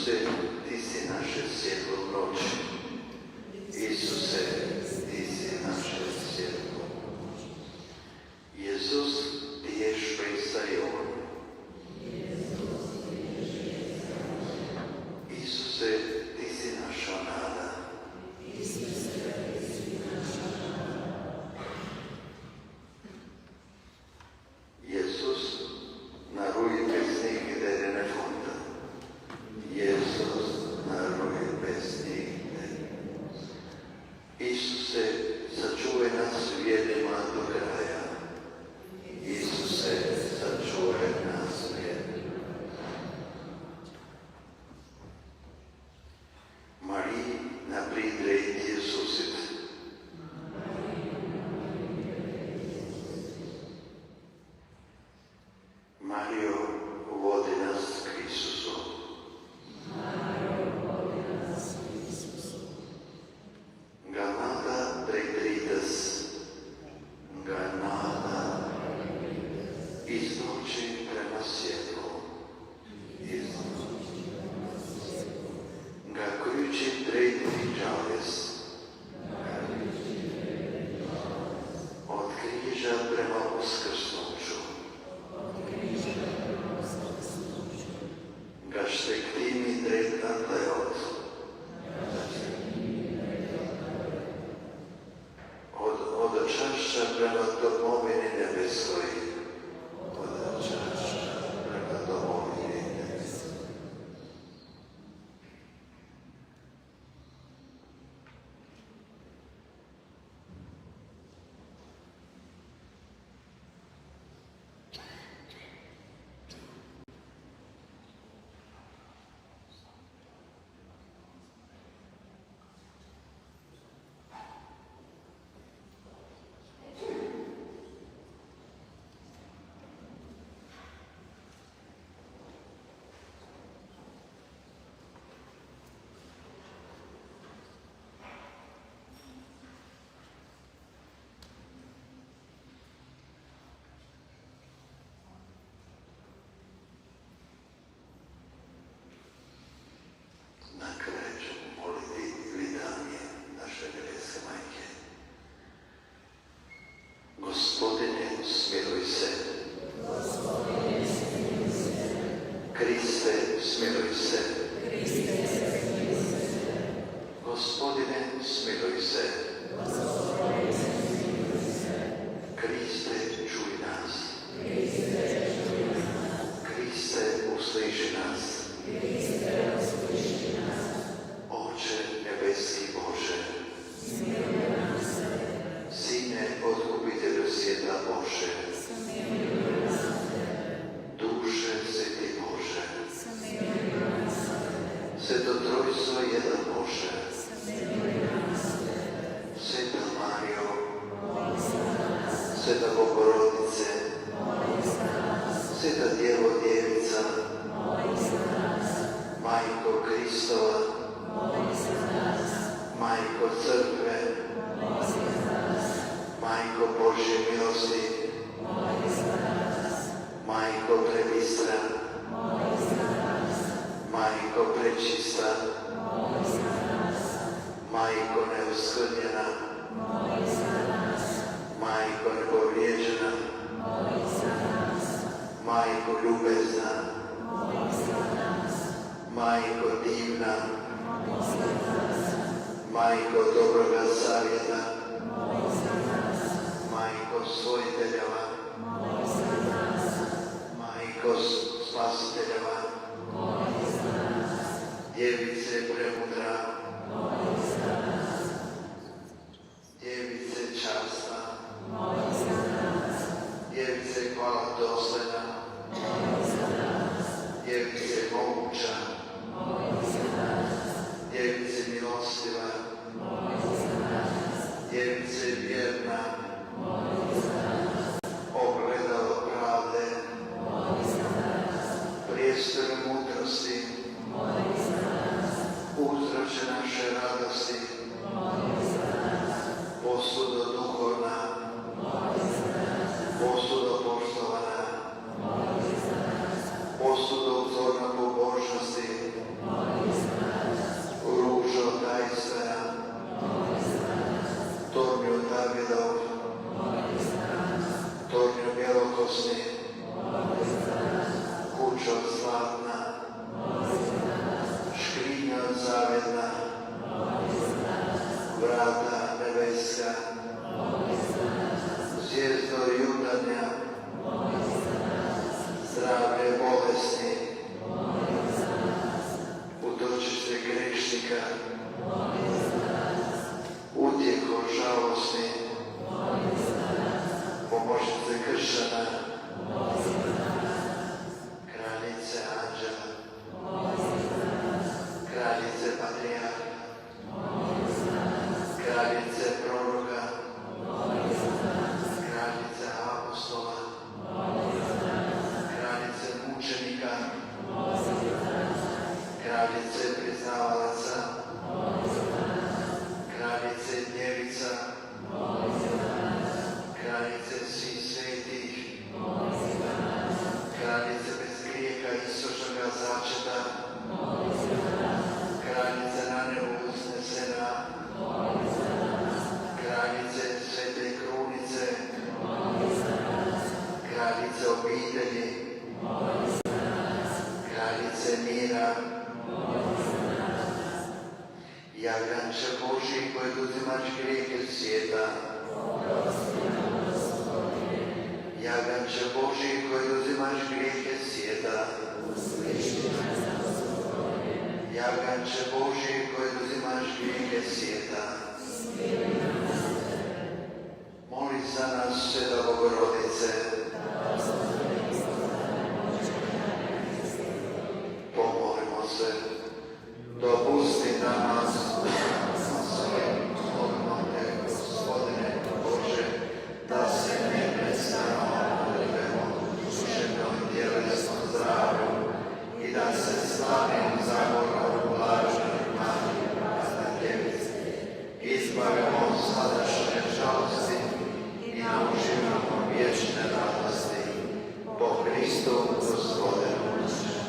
Isuse, ti si naše svjetlo noći. Isuse, ti si naše svjetlo. Jezus, ti je špejsajon. Isuse, ti si naša nada. Jezus, naruji pesnik derene fonda. Jezus, naruji pesnik. Isuse, sačuvaj nas vjernima do kraja. Isuse, sačuvaj nas vjernima. Mariji, napridrejt Jezusit. Mario, vodi nas k Isusu. Ganada pregrides, ganada iz noći prema svjetlu. Ga kruči predviđales, od križa prema uskrsnuću. Ga štektimi dretan leot, od čašća prema domovini nebeskoj. Od čašća prema domovini nebeskoj. Na kraju ćemo moliti litanje naše nebeske majke. Gospodine, smiluj se. Kriste, smiluj se. Gospodine, smiluj se. Kriste, čuj nas. Kriste, usliši nas. Oče nebeski Bože, Sine otkupitelju svijeta Bože, duše sveti Bože, Sveto Trojstvo jedan Bože, Sveta Marijo, Sveta Bogorodice, Sveta Djevo Djevica, Majko Kristova, Majko Crkve, Majko Božje milosti, Majko prebistra, Majko prečista, Majko neuskvrnjena, Majko nepovrijeđena, Majko ljubezna, Majko divna, Majko dobroga savjeta, Majko svojiteljeva, Majko spasiteljeva, Djevice premudra, Djevice časna, Djevice hvalodostojna, Djevice moguća, Djevice milostiva, Djevice vjerna, ogledalo pravde, prijestolje mudrosti, uzroče naše radosti, posudo duhovna, posudo poštovana, posudo uzorna pobožnosti, zavedna, vrata nebeska, zvijezdo jutarnja, zdravlje bolesni, utočište grešnika, utjeho žalosni, pomoćnice kršćana, kraljice anđela, kraljice patrijarha, kraljice proroka, kraljice apostola, kraljice mučenika, kraljice priznavalaca, kraljice djevica, kraljice svih svetih, kraljice bez grijeha istočnoga začeta, kraljice na nebu uznesena, kraljice svete krunice, kraljice obitelji, kraljice mira, jaganče Božji koji oduzimaš grijehe svijeta, jaganče Božji koji oduzimaš grijehe svijeta, jaganče Božji koji oduzimaš grijehe svijeta, moli za nas, Sveta Bogorodice, pomolimo se, dopusti nama, molimo te, Gospodine Bože, da se neprestano odrivemo duševnom i tjelesnom zdravlju i da se slavim zagorom blaženih Marije, Bratna Djevice, izbavimo sadašnje žalosti i naučimo vječne radosti po Kristu Gospodinu našem.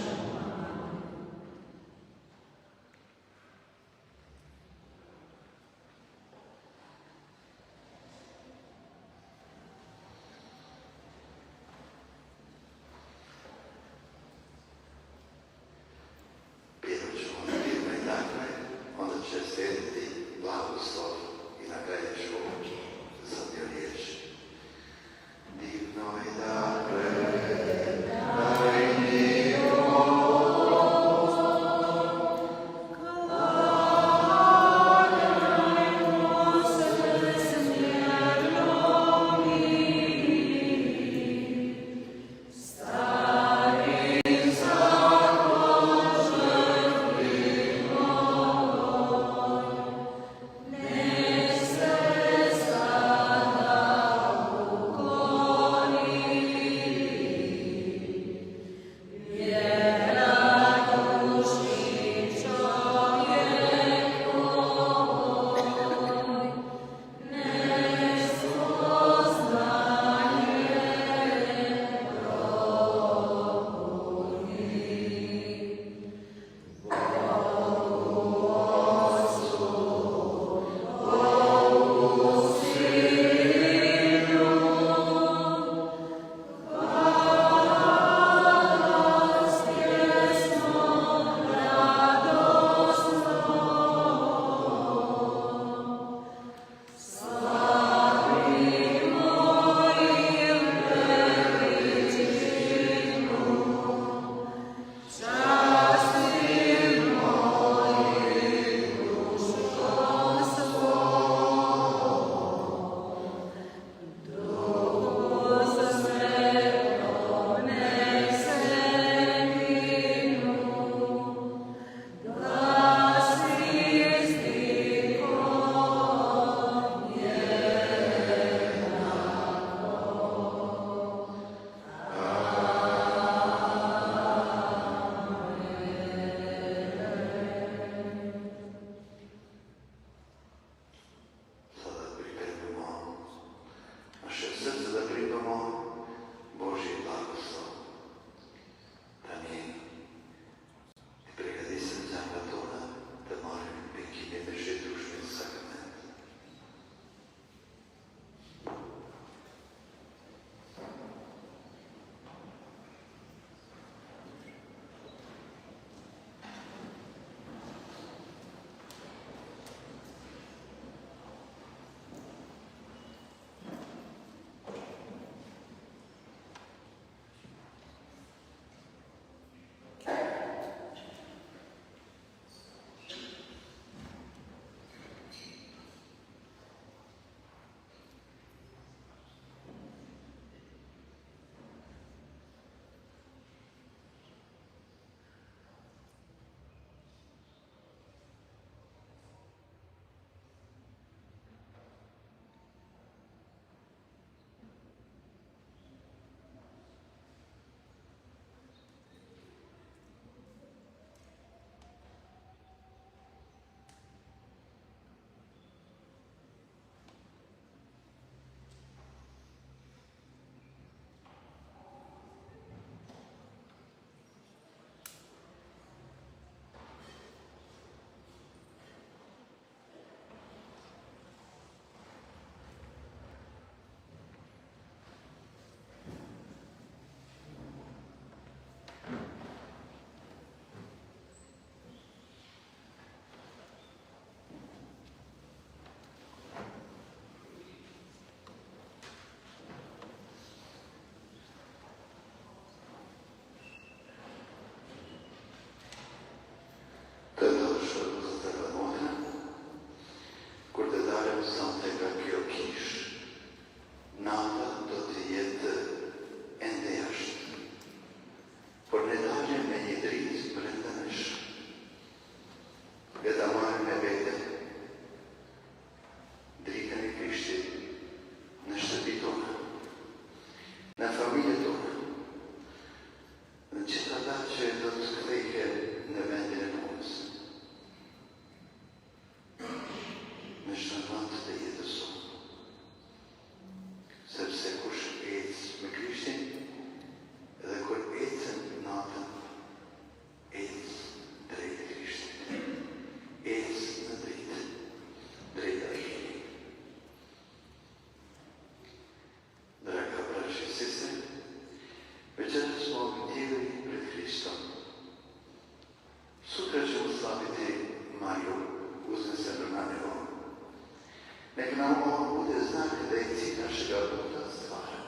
Neka nam ovo bude znak da je cilj našega puta stvaran.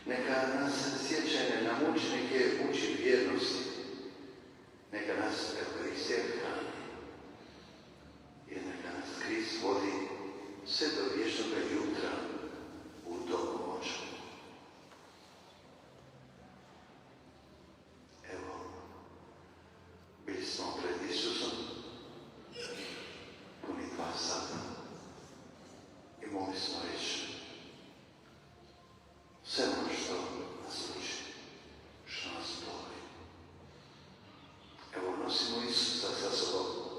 Neka nas sjećanje na mučenike uči vjernosti. Neka nas Euharistija hrani. I neka nas Krist vodi sve do vječnoga jutra u dobu moću. Evo, bili smo pred Isusom puni 2 sata i mogli smo reći sve ono što nas uči, što nas boli. Evo, nosimo Isusa sa sobom